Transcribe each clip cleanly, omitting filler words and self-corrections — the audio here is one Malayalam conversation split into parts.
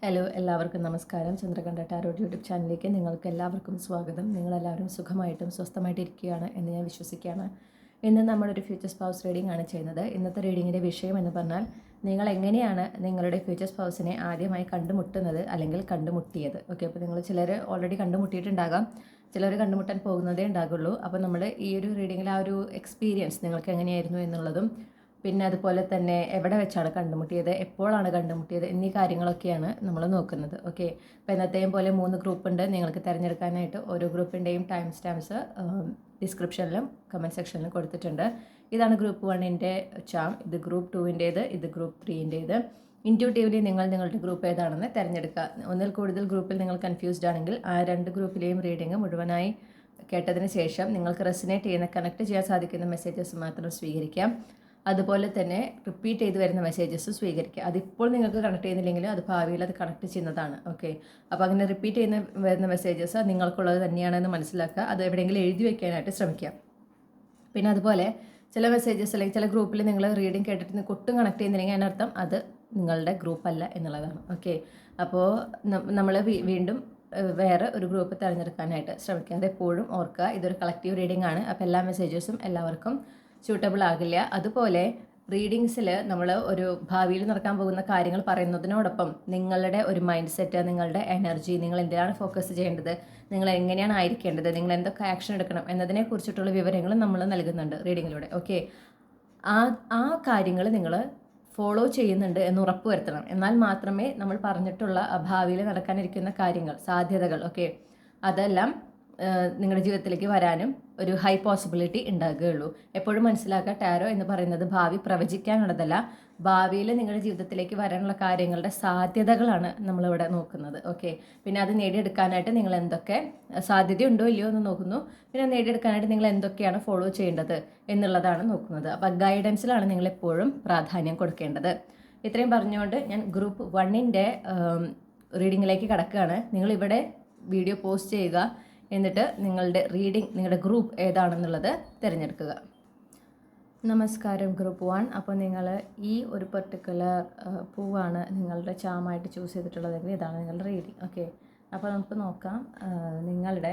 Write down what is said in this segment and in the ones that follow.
ഹലോ, എല്ലാവർക്കും നമസ്കാരം. ചന്ദ്രകണ്ഠ ടാരോട്ട് യൂട്യൂബ് ചാനലിലേക്ക് നിങ്ങൾക്ക് എല്ലാവർക്കും സ്വാഗതം. നിങ്ങളെല്ലാവരും സുഖമായിട്ടും സ്വസ്ഥമായിട്ട് ഇരിക്കുകയാണ് എന്ന് ഞാൻ വിശ്വസിക്കുകയാണ്. ഇന്ന് നമ്മളൊരു ഫ്യൂച്ചർ സ്പൗസ് റീഡിംഗ് ആണ് ചെയ്യുന്നത്. ഇന്നത്തെ റീഡിങ്ങിൻ്റെ വിഷയം എന്ന് പറഞ്ഞാൽ നിങ്ങൾ എങ്ങനെയാണ് നിങ്ങളുടെ ഫ്യൂച്ചർ സ്പൗസിനെ ആദ്യമായി കണ്ടുമുട്ടുന്നത് അല്ലെങ്കിൽ കണ്ടുമുട്ടിയത്. ഓക്കെ, അപ്പോൾ നിങ്ങൾ ചിലർ ഓൾറെഡി കണ്ടുമുട്ടിയിട്ടുണ്ടാകാം, ചിലർ കണ്ടുമുട്ടാൻ പോകുന്നതേ ഉണ്ടാകുള്ളൂ. അപ്പോൾ നമ്മൾ ഈ ഒരു റീഡിങ്ങിൽ ആ ഒരു എക്സ്പീരിയൻസ് നിങ്ങൾക്ക് എങ്ങനെയായിരുന്നു എന്നുള്ളതും പിന്നെ അതുപോലെ തന്നെ എവിടെ വെച്ചാണ് കണ്ടുമുട്ടിയത്, എപ്പോഴാണ് കണ്ടുമുട്ടിയത് എന്നീ കാര്യങ്ങളൊക്കെയാണ് നമ്മൾ നോക്കുന്നത്. ഓക്കെ, അപ്പോൾ എന്നത്തെയും പോലെ 3 ഗ്രൂപ്പ് ഉണ്ട് നിങ്ങൾക്ക് തിരഞ്ഞെടുക്കാനായിട്ട്. ഓരോ ഗ്രൂപ്പിൻ്റെയും ടൈം സ്റ്റാമ്പ്സ് ഡിസ്ക്രിപ്ഷനിലും കമൻറ്റ് സെക്ഷനിലും കൊടുത്തിട്ടുണ്ട്. ഇതാണ് ഗ്രൂപ്പ് 1ൻ്റെ ചാം, ഇത് ഗ്രൂപ്പ് 2ൻ്റേത്, ഇത് ഗ്രൂപ്പ് 3ൻ്റേത്. ഇൻറ്റ്യൂട്ടീവ്ലി നിങ്ങളുടെ ഗ്രൂപ്പ് ഏതാണെന്ന് തിരഞ്ഞെടുക്കുക. ഒന്നിൽ കൂടുതൽ ഗ്രൂപ്പിൽ നിങ്ങൾ കൺഫ്യൂസ്ഡ് ആണെങ്കിൽ ആ 2 ഗ്രൂപ്പിലെയും റീഡിങ് മുഴുവനായി കേട്ടതിന് ശേഷം നിങ്ങൾക്ക് റെസിനേറ്റ് ചെയ്യുന്ന കണക്ട് ചെയ്യാൻ സാധിക്കുന്ന മെസ്സേജസ് മാത്രം സ്വീകരിക്കാം. അതുപോലെ തന്നെ റിപ്പീറ്റ് ചെയ്ത് വരുന്ന മെസ്സേജസ് സ്വീകരിക്കുക. അതിപ്പോൾ നിങ്ങൾക്ക് കണക്ട് ചെയ്യുന്നില്ലെങ്കിലും അത് ഭാവിയിൽ അത് കണക്ട് ചെയ്യുന്നതാണ്. ഓക്കെ, അപ്പോൾ അങ്ങനെ റിപ്പീറ്റ് ചെയ്യുന്ന വരുന്ന മെസ്സേജസ് നിങ്ങൾക്കുള്ളത് തന്നെയാണെന്ന് മനസ്സിലാക്കുക. അത് എവിടെയെങ്കിലും എഴുതി വയ്ക്കാനായിട്ട് ശ്രമിക്കുക. പിന്നെ അതുപോലെ ചില മെസ്സേജസ് അല്ലെങ്കിൽ ചില ഗ്രൂപ്പിൽ നിങ്ങൾ റീഡിങ് കേട്ടിട്ട് ഒട്ടും കണക്ട് ചെയ്യുന്നില്ലെങ്കിൽ അതിനർത്ഥം അത് നിങ്ങളുടെ ഗ്രൂപ്പല്ല എന്നുള്ളതാണ്. ഓക്കെ, അപ്പോൾ നമ്മൾ വീണ്ടും വേറെ ഒരു ഗ്രൂപ്പ് തിരഞ്ഞെടുക്കാനായിട്ട് ശ്രമിക്കുക. അതെപ്പോഴും ഓർക്കുക, ഇതൊരു കളക്റ്റീവ് റീഡിംഗ് ആണ്. അപ്പോൾ എല്ലാ മെസ്സേജസും എല്ലാവർക്കും സ്യൂട്ടബിൾ ആകില്ല. അതുപോലെ റീഡിങ്സിൽ നമ്മൾ ഒരു ഭാവിയിൽ നടക്കാൻ പോകുന്ന കാര്യങ്ങൾ പറയുന്നതിനോടൊപ്പം നിങ്ങളുടെ ഒരു മൈൻഡ് സെറ്റ്, നിങ്ങളുടെ എനർജി, നിങ്ങൾ എന്തിനാണ് ഫോക്കസ് ചെയ്യേണ്ടത്, നിങ്ങൾ എങ്ങനെയാണ് ആയിരിക്കേണ്ടത്, നിങ്ങൾ എന്തൊക്കെ ആക്ഷൻ എടുക്കണം എന്നതിനെക്കുറിച്ചിട്ടുള്ള വിവരങ്ങൾ നമ്മൾ നൽകുന്നുണ്ട് റീഡിങ്ങിലൂടെ. ഓക്കെ, ആ കാര്യങ്ങൾ നിങ്ങൾ ഫോളോ ചെയ്യുന്നുണ്ട് എന്ന് ഉറപ്പുവരുത്തണം. എന്നാൽ മാത്രമേ നമ്മൾ പറഞ്ഞിട്ടുള്ള ഭാവിയിൽ നടക്കാനിരിക്കുന്ന കാര്യങ്ങൾ, സാധ്യതകൾ, ഓക്കെ, അതെല്ലാം നിങ്ങളുടെ ജീവിതത്തിലേക്ക് വരാനും ഒരു ഹൈ പോസിബിലിറ്റി ഉണ്ടാകുകയുള്ളൂ. എപ്പോഴും മനസ്സിലാക്കുക, ടാരോ എന്ന് പറയുന്നത് ഭാവി പ്രവചിക്കാനുള്ളതല്ല, ഭാവിയിൽ നിങ്ങളുടെ ജീവിതത്തിലേക്ക് വരാനുള്ള കാര്യങ്ങളുടെ സാധ്യതകളാണ് നമ്മളിവിടെ നോക്കുന്നത്. ഓക്കെ, പിന്നെ അത് നേടിയെടുക്കാനായിട്ട് നിങ്ങൾ എന്തൊക്കെ സാധ്യതയുണ്ടോ ഇല്ലയോ എന്ന് നോക്കുന്നു. പിന്നെ നേടിയെടുക്കാനായിട്ട് നിങ്ങൾ എന്തൊക്കെയാണ് ഫോളോ ചെയ്യേണ്ടത് എന്നുള്ളതാണ് നോക്കുന്നത്. അപ്പോൾ ഗൈഡൻസിലാണ് നിങ്ങൾ എപ്പോഴും പ്രാധാന്യം കൊടുക്കേണ്ടത്. ഇത്രയും പറഞ്ഞുകൊണ്ട് ഞാൻ ഗ്രൂപ്പ് 1ൻ്റെ റീഡിങ്ങിലേക്ക് കടക്കുകയാണ്. നിങ്ങളിവിടെ വീഡിയോ പോസ്റ്റ് ചെയ്യുക, എന്നിട്ട് നിങ്ങളുടെ റീഡിംഗ്, നിങ്ങളുടെ ഗ്രൂപ്പ് ഏതാണെന്നുള്ളത് തിരഞ്ഞെടുക്കുക. നമസ്കാരം ഗ്രൂപ്പ് 1. അപ്പോൾ നിങ്ങൾ ഈ ഒരു പെർട്ടിക്കുലർ പൂവാണ് നിങ്ങളുടെ ചാമായിട്ട് ചൂസ് ചെയ്തിട്ടുള്ളതെങ്കിൽ ഇതാണ് നിങ്ങളുടെ റീഡിംഗ്. ഓക്കെ, അപ്പോൾ നമുക്ക് നോക്കാം നിങ്ങളുടെ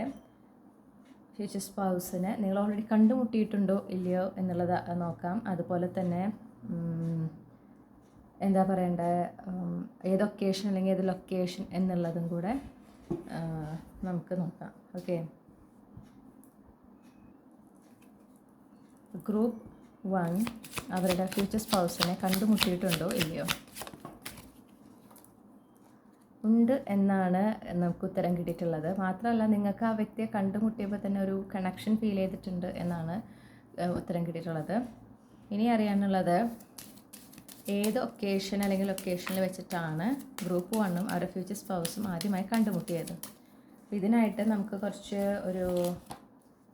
ഫ്യൂച്ചർ സ്പൗസിനെ നിങ്ങൾ ഓൾറെഡി കണ്ടുമുട്ടിയിട്ടുണ്ടോ ഇല്ലയോ എന്നുള്ളത് നോക്കാം. അതുപോലെ തന്നെ എന്താ പറയേണ്ടത്, ഏത് ഒക്കേഷൻ അല്ലെങ്കിൽ ഏത് ലൊക്കേഷൻ എന്നുള്ളതും കൂടെ നമുക്ക് നോക്കാം. ഓക്കെ, ഗ്രൂപ്പ് 1 അവരുടെ ഫ്യൂച്ചർ സ്പൗസിനെ കണ്ടുമുട്ടിയിട്ടുണ്ടോ ഇല്ലയോ? ഉണ്ട് എന്നാണ് നമുക്ക് ഉത്തരം കിട്ടിയിട്ടുള്ളത്. മാത്രമല്ല നിങ്ങൾക്ക് ആ വ്യക്തിയെ കണ്ടുമുട്ടിയപ്പോൾ തന്നെ ഒരു കണക്ഷൻ ഫീൽ ചെയ്തിട്ടുണ്ട് എന്നാണ് ഉത്തരം കിട്ടിയിട്ടുള്ളത്. ഇനി അറിയാനുള്ളത് ഏത് ഒക്കേഷൻ അല്ലെങ്കിൽ ലൊക്കേഷനിൽ വെച്ചിട്ടാണ് ഗ്രൂപ്പ് 1ഉം അവരുടെ ഫ്യൂച്ചർ സ്പൗസും ആദ്യമായി കണ്ടുമുട്ടിയത്. ഇതിനായിട്ട് നമുക്ക് കുറച്ച് ഒരു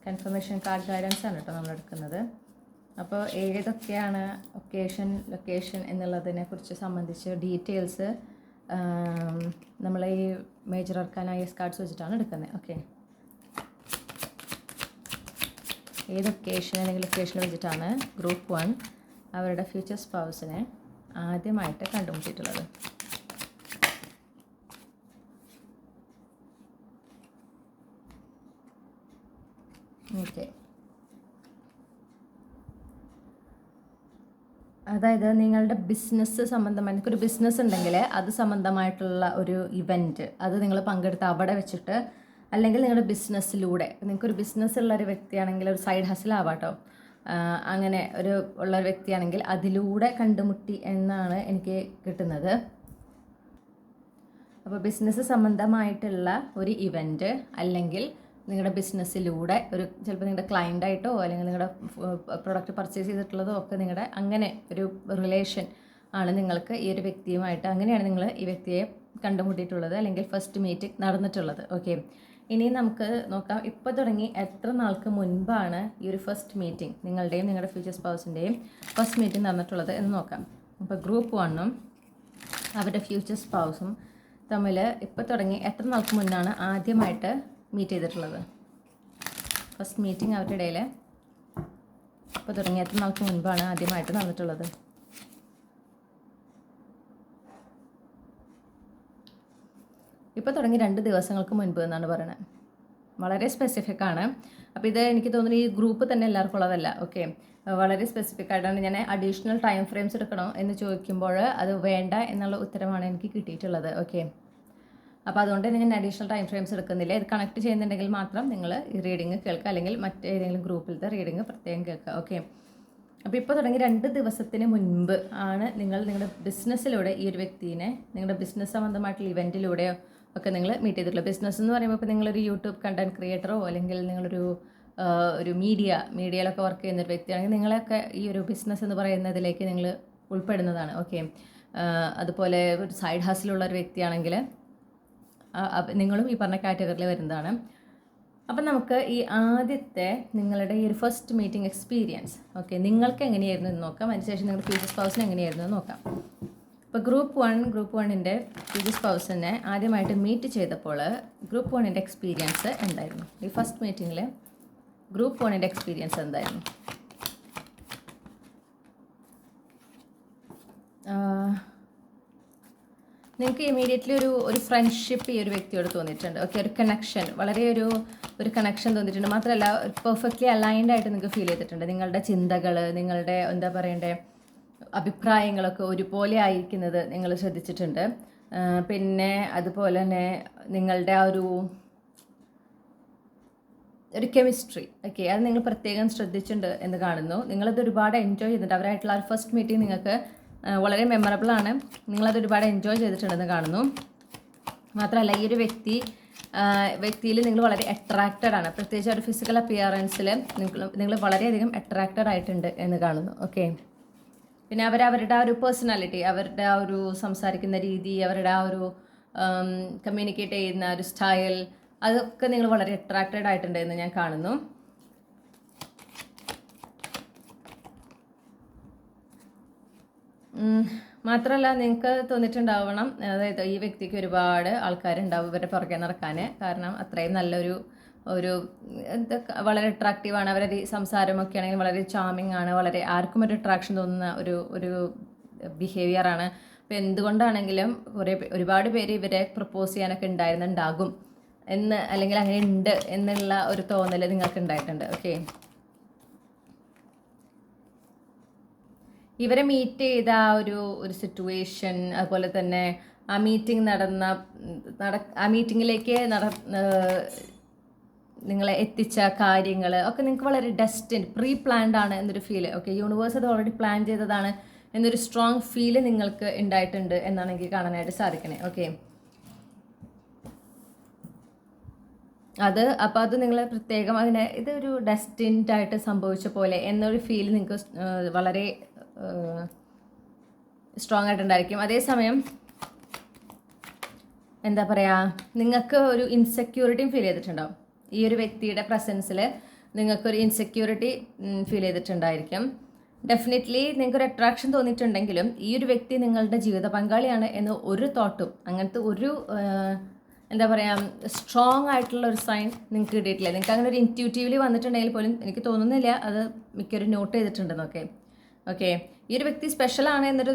കൺഫർമേഷൻ കാർഡ് ഗൈഡൻസ് ആണ് കേട്ടോ നമ്മൾ എടുക്കുന്നത്. അപ്പോൾ ഏതൊക്കെയാണ് ഒക്കേഷൻ, ലൊക്കേഷൻ എന്നുള്ളതിനെ കുറിച്ച് സംബന്ധിച്ച് ഡീറ്റെയിൽസ് നമ്മൾ ഈ മേജർ അർക്കാന ഐഎസ് കാർഡ്സ് വെച്ചിട്ടാണ് എടുക്കുന്നത്. ഓക്കെ, ഏത് ഒക്കേഷൻ അല്ലെങ്കിൽ ലൊക്കേഷനിൽ വെച്ചിട്ടാണ് ഗ്രൂപ്പ് 1 അവരുടെ ഫ്യൂച്ചർ സ്പൗസിനെ ആദ്യമായിട്ട് കണ്ടുമുട്ടിയിട്ടുള്ളത്. ഓക്കെ, അതായത് നിങ്ങളുടെ ബിസിനസ് സംബന്ധമായി, നിങ്ങൾക്കൊരു ബിസിനസ് ഉണ്ടെങ്കിൽ അത് സംബന്ധമായിട്ടുള്ള ഒരു ഇവൻറ്റ് അത് നിങ്ങൾ പങ്കെടുത്ത് അവിടെ വെച്ചിട്ട്, അല്ലെങ്കിൽ നിങ്ങളുടെ ബിസിനസ്സിലൂടെ, നിങ്ങൾക്കൊരു ബിസിനസ് ഉള്ള ഒരു വ്യക്തിയാണെങ്കിൽ ഒരു സൈഡ് ഹസിലാവാട്ടോ, അങ്ങനെ ഉള്ള ഒരു വ്യക്തിയാണെങ്കിൽ അതിലൂടെ കണ്ടുമുട്ടി എന്നാണ് എനിക്ക് കിട്ടുന്നത്. അപ്പോൾ ബിസിനസ് സംബന്ധമായിട്ടുള്ള ഒരു ഇവൻറ്റ് അല്ലെങ്കിൽ നിങ്ങളുടെ ബിസിനസ്സിലൂടെ ചിലപ്പോൾ നിങ്ങളുടെ ക്ലയൻ്റായിട്ടോ അല്ലെങ്കിൽ നിങ്ങളുടെ പ്രൊഡക്റ്റ് പർച്ചേസ് ചെയ്തിട്ടുള്ളതോ ഒക്കെ നിങ്ങളുടെ അങ്ങനെ ഒരു റിലേഷൻ ആണ് നിങ്ങൾക്ക് ഈ ഒരു വ്യക്തിയുമായിട്ട്. അങ്ങനെയാണ് നിങ്ങൾ ഈ വ്യക്തിയെ കണ്ടുമുട്ടിയിട്ടുള്ളത് അല്ലെങ്കിൽ ഫസ്റ്റ് മീറ്റിംഗ് നടന്നിട്ടുള്ളത്. ഓക്കെ, ഇനി നമുക്ക് നോക്കാം ഇപ്പോൾ തുടങ്ങി എത്ര നാൾക്ക് മുൻപാണ് ഈ ഒരു ഫസ്റ്റ് മീറ്റിംഗ്, നിങ്ങളുടെയും നിങ്ങളുടെ ഫ്യൂച്ചർ സ്പൗസിൻ്റെയും ഫസ്റ്റ് മീറ്റിംഗ് നടന്നിട്ടുള്ളത് എന്ന് നോക്കാം. അപ്പോൾ ഗ്രൂപ്പ് 1ഉം അവരുടെ ഫ്യൂച്ചർ സ്പൗസും തമ്മിൽ ഇപ്പോൾ തുടങ്ങി എത്ര നാൾക്ക് മുന്നാണ് ആദ്യമായിട്ട് മീറ്റ് ചെയ്തിട്ടുള്ളത്. ഫസ്റ്റ് മീറ്റിംഗ് അവരുടെ ഇടയിൽ ഇപ്പോൾ തുടങ്ങി എത്ര നാൾക്ക് മുൻപാണ് ആദ്യമായിട്ട് നടന്നിട്ടുള്ളത്. ഇപ്പോൾ തുടങ്ങി 2 ദിവസങ്ങൾക്ക് മുൻപ് എന്നാണ് പറയുന്നത്. വളരെ സ്പെസിഫിക് ആണ്. അപ്പോൾ ഇത് എനിക്ക് തോന്നുന്നു ഈ ഗ്രൂപ്പ് തന്നെ എല്ലാവർക്കും ഉള്ളതല്ല. ഓക്കെ, വളരെ സ്പെസിഫിക് ആയിട്ടാണ്. ഞാൻ അഡീഷണൽ ടൈം ഫ്രെയിംസ് എടുക്കണോ എന്ന് ചോദിക്കുമ്പോൾ അത് വേണ്ട എന്നുള്ള ഉത്തരമാണ് എനിക്ക് കിട്ടിയിട്ടുള്ളത്. ഓക്കെ, അപ്പോൾ അതുകൊണ്ട് ഞാൻ അഡീഷണൽ ടൈം ഫ്രെയിംസ് എടുക്കുന്നില്ല. ഇത് കണക്ട് ചെയ്യുന്നുണ്ടെങ്കിൽ മാത്രം നിങ്ങൾ ഈ റീഡിങ് കേൾക്കുക, അല്ലെങ്കിൽ മറ്റേതെങ്കിലും ഗ്രൂപ്പിലത്തെ റീഡിങ് പ്രത്യേകം കേൾക്കുക. ഓക്കെ, അപ്പോൾ ഇപ്പോൾ തുടങ്ങി 2 ദിവസത്തിന് മുൻപ് ആണ് നിങ്ങൾ നിങ്ങളുടെ ബിസിനസ്സിലൂടെ ഈ ഒരു വ്യക്തിനെ നിങ്ങളുടെ ബിസിനസ് സംബന്ധമായിട്ടുള്ള ഇവൻറ്റിലൂടെയോ ഒക്കെ നിങ്ങൾ മീറ്റ് ചെയ്തിട്ടുള്ളൂ. ബിസിനസ് എന്ന് പറയുമ്പോൾ ഇപ്പോൾ നിങ്ങളൊരു യൂട്യൂബ് കണ്ടൻറ് ക്രിയേറ്ററോ അല്ലെങ്കിൽ നിങ്ങളൊരു മീഡിയയിലൊക്കെ വർക്ക് ചെയ്യുന്നൊരു വ്യക്തിയാണെങ്കിൽ നിങ്ങളൊക്കെ ഈ ഒരു ബിസിനസ് എന്ന് പറയുന്നതിലേക്ക് നിങ്ങൾ ഉൾപ്പെടുന്നതാണ്. ഓക്കെ, അതുപോലെ ഒരു സൈഡ് ഹസിലുള്ള ഒരു വ്യക്തിയാണെങ്കിൽ നിങ്ങളും ഈ പറഞ്ഞ കാറ്റഗറിയിൽ വരുന്നതാണ്. അപ്പം നമുക്ക് ഈ ആദ്യത്തെ നിങ്ങളുടെ ഈ ഒരു ഫസ്റ്റ് മീറ്റിംഗ് എക്സ്പീരിയൻസ്, ഓക്കെ, നിങ്ങൾക്ക് എങ്ങനെയായിരുന്നു എന്ന് നോക്കാം. അതിനുശേഷം നിങ്ങളുടെ ഫ്യൂച്ചർ സ്പൗസിന് എങ്ങനെയായിരുന്നു എന്ന് നോക്കാം. ഇപ്പോൾ ഗ്രൂപ്പ് 1ൻ്റെ ഫ്യൂച്ചർ സ്പൗസിനെ ആദ്യമായിട്ട് മീറ്റ് ചെയ്തപ്പോൾ ഗ്രൂപ്പ് 1ൻ്റെ എക്സ്പീരിയൻസ് എന്തായിരുന്നു? ഈ ഫസ്റ്റ് മീറ്റിങ്ങിൽ ഗ്രൂപ്പ് 1ൻ്റെ എക്സ്പീരിയൻസ് എന്തായിരുന്നു? നിങ്ങൾക്ക് ഇമീഡിയറ്റ്ലി ഒരു ഫ്രണ്ട്ഷിപ്പ് ഈ ഒരു വ്യക്തിയോട് തോന്നിയിട്ടുണ്ട്. ഓക്കെ, ഒരു കണക്ഷൻ, വളരെ ഒരു കണക്ഷൻ തോന്നിയിട്ടുണ്ട്. മാത്രമല്ല പെർഫെക്റ്റ്ലി അലൈൻഡ് ആയിട്ട് നിങ്ങൾക്ക് ഫീൽ ചെയ്തിട്ടുണ്ട്. നിങ്ങളുടെ ചിന്തകൾ, നിങ്ങളുടെ എന്താ പറയണ്ടേ അഭിപ്രായങ്ങളൊക്കെ ഒരുപോലെ ആയിരിക്കുന്നത് നിങ്ങൾ ശ്രദ്ധിച്ചിട്ടുണ്ട്. പിന്നെ അതുപോലെ തന്നെ നിങ്ങളുടെ ആ ഒരു കെമിസ്ട്രി, ഓക്കെ, അത് നിങ്ങൾ പ്രത്യേകം ശ്രദ്ധിച്ചിട്ടുണ്ട് എന്ന് കാണുന്നു. നിങ്ങളത് ഒരുപാട് എൻജോയ് ചെയ്തിട്ടുണ്ട്. അവരായിട്ടുള്ള ആ ഒരു ഫസ്റ്റ് മീറ്റിംഗ് നിങ്ങൾക്ക് വളരെ മെമ്മറബിൾ ആണ്. നിങ്ങളത് ഒരുപാട് എൻജോയ് ചെയ്തിട്ടുണ്ടെന്ന് കാണുന്നു. മാത്രമല്ല ഈ ഒരു വ്യക്തിയിൽ നിങ്ങൾ വളരെ അട്രാക്റ്റഡ് ആണ്. പ്രത്യേകിച്ച് ഒരു ഫിസിക്കൽ അപ്പിയറൻസിൽ നിങ്ങൾ വളരെയധികം അട്രാക്റ്റഡ് ആയിട്ടുണ്ട് എന്ന് കാണുന്നു. ഓക്കെ, പിന്നെ അവരുടെ ആ ഒരു പേഴ്സണാലിറ്റി, അവരുടെ ആ ഒരു സംസാരിക്കുന്ന രീതി, അവരുടെ ആ ഒരു കമ്മ്യൂണിക്കേറ്റ് ചെയ്യുന്ന ഒരു സ്റ്റൈൽ, അതൊക്കെ നിങ്ങൾ വളരെ അട്രാക്റ്റഡ് ആയിട്ടുണ്ട് എന്ന് ഞാൻ കാണുന്നു. മാത്രമല്ല നിങ്ങൾക്ക് തോന്നിയിട്ടുണ്ടാവണം, അതായത് ഈ വ്യക്തിക്ക് ഒരുപാട് ആൾക്കാരുണ്ടാവും ഇവരുടെ പുറകെ നടക്കാൻ. കാരണം അത്രയും നല്ലൊരു വളരെ അട്രാക്റ്റീവാണ്. അവരുടെ സംസാരമൊക്കെ ആണെങ്കിൽ വളരെ ചാമിങ് ആണ്. വളരെ ആർക്കും ഒരു അട്രാക്ഷൻ തോന്നുന്ന ഒരു ബിഹേവിയറാണ്. അപ്പോൾ എന്തുകൊണ്ടാണെങ്കിലും ഒരുപാട് പേര് ഇവരെ പ്രപ്പോസ് ചെയ്യാനൊക്കെ ഉണ്ടാകും എന്ന്, അല്ലെങ്കിൽ അങ്ങനെ ഉണ്ട് എന്നുള്ള ഒരു തോന്നൽ നിങ്ങൾക്ക് ഉണ്ടായിട്ടുണ്ട്. ഓക്കെ, ഇവരെ മീറ്റ് ചെയ്ത ആ ഒരു സിറ്റുവേഷൻ, അതുപോലെ തന്നെ ആ മീറ്റിംഗ് ആ മീറ്റിങ്ങിലേക്ക് നിങ്ങളെ എത്തിച്ച കാര്യങ്ങൾ ഒക്കെ നിങ്ങൾക്ക് വളരെ പ്രീ പ്ലാൻഡ് ആണ് എന്നൊരു ഫീൽ. ഓക്കെ, യൂണിവേഴ്സ് അത് ഓൾറെഡി പ്ലാൻ ചെയ്തതാണ് എന്നൊരു സ്ട്രോങ് ഫീല് നിങ്ങൾക്ക് ഉണ്ടായിട്ടുണ്ട് എന്നാണ് എനിക്ക് കാണാനായിട്ട് സാധിക്കണേ. ഓക്കെ, അപ്പോൾ അത് നിങ്ങൾ പ്രത്യേകം അതിനെ ഇതൊരു ഡെസ്റ്റിൻഡ് ആയിട്ട് സംഭവിച്ച പോലെ എന്നൊരു ഫീൽ നിങ്ങൾക്ക് വളരെ സ്ട്രോങ് ആയിട്ടുണ്ടായിരിക്കും. അതേസമയം എന്താ പറയുക, നിങ്ങൾക്ക് ഒരു ഇൻസെക്യൂരിറ്റിയും ഫീൽ ചെയ്തിട്ടുണ്ടാവും. ഈ ഒരു വ്യക്തിയുടെ പ്രസൻസിൽ നിങ്ങൾക്കൊരു ഇൻസെക്യൂരിറ്റി ഫീൽ ചെയ്തിട്ടുണ്ടായിരിക്കും. ഡെഫിനറ്റ്ലി നിങ്ങൾക്കൊരു അട്രാക്ഷൻ തോന്നിയിട്ടുണ്ടെങ്കിലും ഈ ഒരു വ്യക്തി നിങ്ങളുടെ ജീവിത പങ്കാളിയാണ് എന്ന് ഒരു തോട്ടും, അങ്ങനത്തെ ഒരു എന്താ പറയുക സ്ട്രോങ് ആയിട്ടുള്ള ഒരു സൈൻ നിങ്ങൾക്ക് കിട്ടിയിട്ടില്ല. നിങ്ങൾക്ക് അങ്ങനെ ഒരു ഇൻറ്റ്യൂട്ടീവ്ലി വന്നിട്ടുണ്ടെങ്കിൽ പോലും എനിക്ക് തോന്നുന്നില്ല അത് മിക്കൊരു നോട്ട് ചെയ്തിട്ടുണ്ടെന്നൊക്കെ. ഓക്കെ, ഈ ഒരു വ്യക്തി സ്പെഷ്യലാണ് എന്നൊരു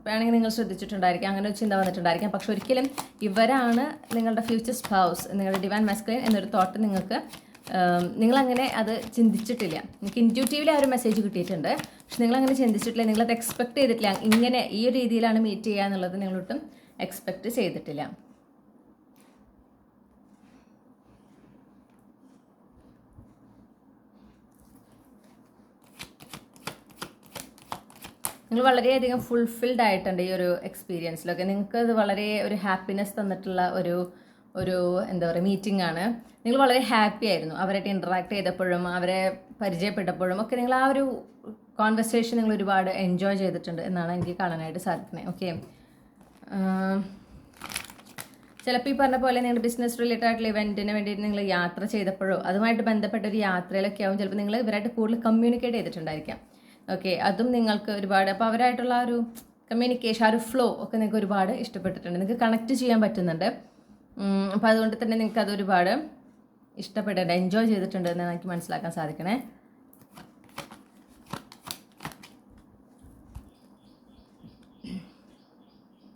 വേണമെങ്കിൽ നിങ്ങൾ ശ്രദ്ധിച്ചിട്ടുണ്ടായിരിക്കാം, അങ്ങനെ ഒരു ചിന്ത വന്നിട്ടുണ്ടായിരിക്കാം. പക്ഷെ ഒരിക്കലും ഇവരാണ് നിങ്ങളുടെ ഫ്യൂച്ചർ സ്പൗസ്, നിങ്ങളുടെ ഡിവൈൻ മാസ്കുലിൻ എന്നൊരു തോട്ട് നിങ്ങളങ്ങനെ അത് ചിന്തിച്ചിട്ടില്ല. നിങ്ങൾക്ക് ഇൻറ്റ്യൂട്ടീവ്ലി ആ ഒരു മെസ്സേജ് കിട്ടിയിട്ടുണ്ട്, പക്ഷെ നിങ്ങളങ്ങനെ ചിന്തിച്ചിട്ടില്ല. നിങ്ങളത് എക്സ്പെക്ട് ചെയ്തിട്ടില്ല. ഇങ്ങനെ ഈ ഒരു രീതിയിലാണ് മീറ്റ് ചെയ്യുക എന്നുള്ളത് നിങ്ങളൊട്ടും എക്സ്പെക്റ്റ് ചെയ്തിട്ടില്ല. നിങ്ങൾ വളരെയധികം ഫുൾഫിൽഡ് ആയിട്ടുണ്ട് ഈ ഒരു എക്സ്പീരിയൻസിലൊക്കെ. നിങ്ങൾക്ക് അത് വളരെ ഒരു ഹാപ്പിനെസ് തന്നിട്ടുള്ള ഒരു എന്താ പറയുക മീറ്റിംഗ് ആണ്. നിങ്ങൾ വളരെ ഹാപ്പി ആയിരുന്നു അവരായിട്ട് ഇൻറ്ററാക്ട് ചെയ്തപ്പോഴും അവരെ പരിചയപ്പെട്ടപ്പോഴും ഒക്കെ. നിങ്ങൾ ആ ഒരു കോൺവെർസേഷൻ നിങ്ങൾ ഒരുപാട് എൻജോയ് ചെയ്തിട്ടുണ്ട് എന്നാണ് എനിക്ക് കാണാനായിട്ട് സാധിക്കുന്നത്. ഓക്കെ, ചിലപ്പോൾ ഈ പറഞ്ഞ പോലെ നിങ്ങളുടെ ബിസിനസ് റിലേറ്റഡ് ആയിട്ടുള്ള ഇവൻറ്റിന് വേണ്ടിയിട്ട് നിങ്ങൾ യാത്ര ചെയ്തപ്പോഴോ അതുമായിട്ട് ബന്ധപ്പെട്ട ഒരു യാത്രയിലൊക്കെ ആവും ചിലപ്പോൾ നിങ്ങൾ ഇവരായിട്ട് കൂടുതൽ കമ്മ്യൂണിക്കേറ്റ് ചെയ്തിട്ടുണ്ടായിരിക്കാം. ഓക്കെ, അതും നിങ്ങൾക്ക് ഒരുപാട്, അപ്പോൾ അവരായിട്ടുള്ള ആ ഒരു കമ്മ്യൂണിക്കേഷൻ, ആ ഒരു ഫ്ലോ ഒക്കെ നിങ്ങൾക്ക് ഒരുപാട് ഇഷ്ടപ്പെട്ടിട്ടുണ്ട്, നിങ്ങൾക്ക് കണക്ട് ചെയ്യാൻ പറ്റുന്നുണ്ട്. അപ്പോൾ അതുകൊണ്ട് തന്നെ നിങ്ങൾക്ക് അത് ഒരുപാട് ഇഷ്ടപ്പെട്ടിട്ടുണ്ട്, എൻജോയ് ചെയ്തിട്ടുണ്ട് എന്ന് എനിക്ക് മനസ്സിലാക്കാൻ സാധിക്കണേ.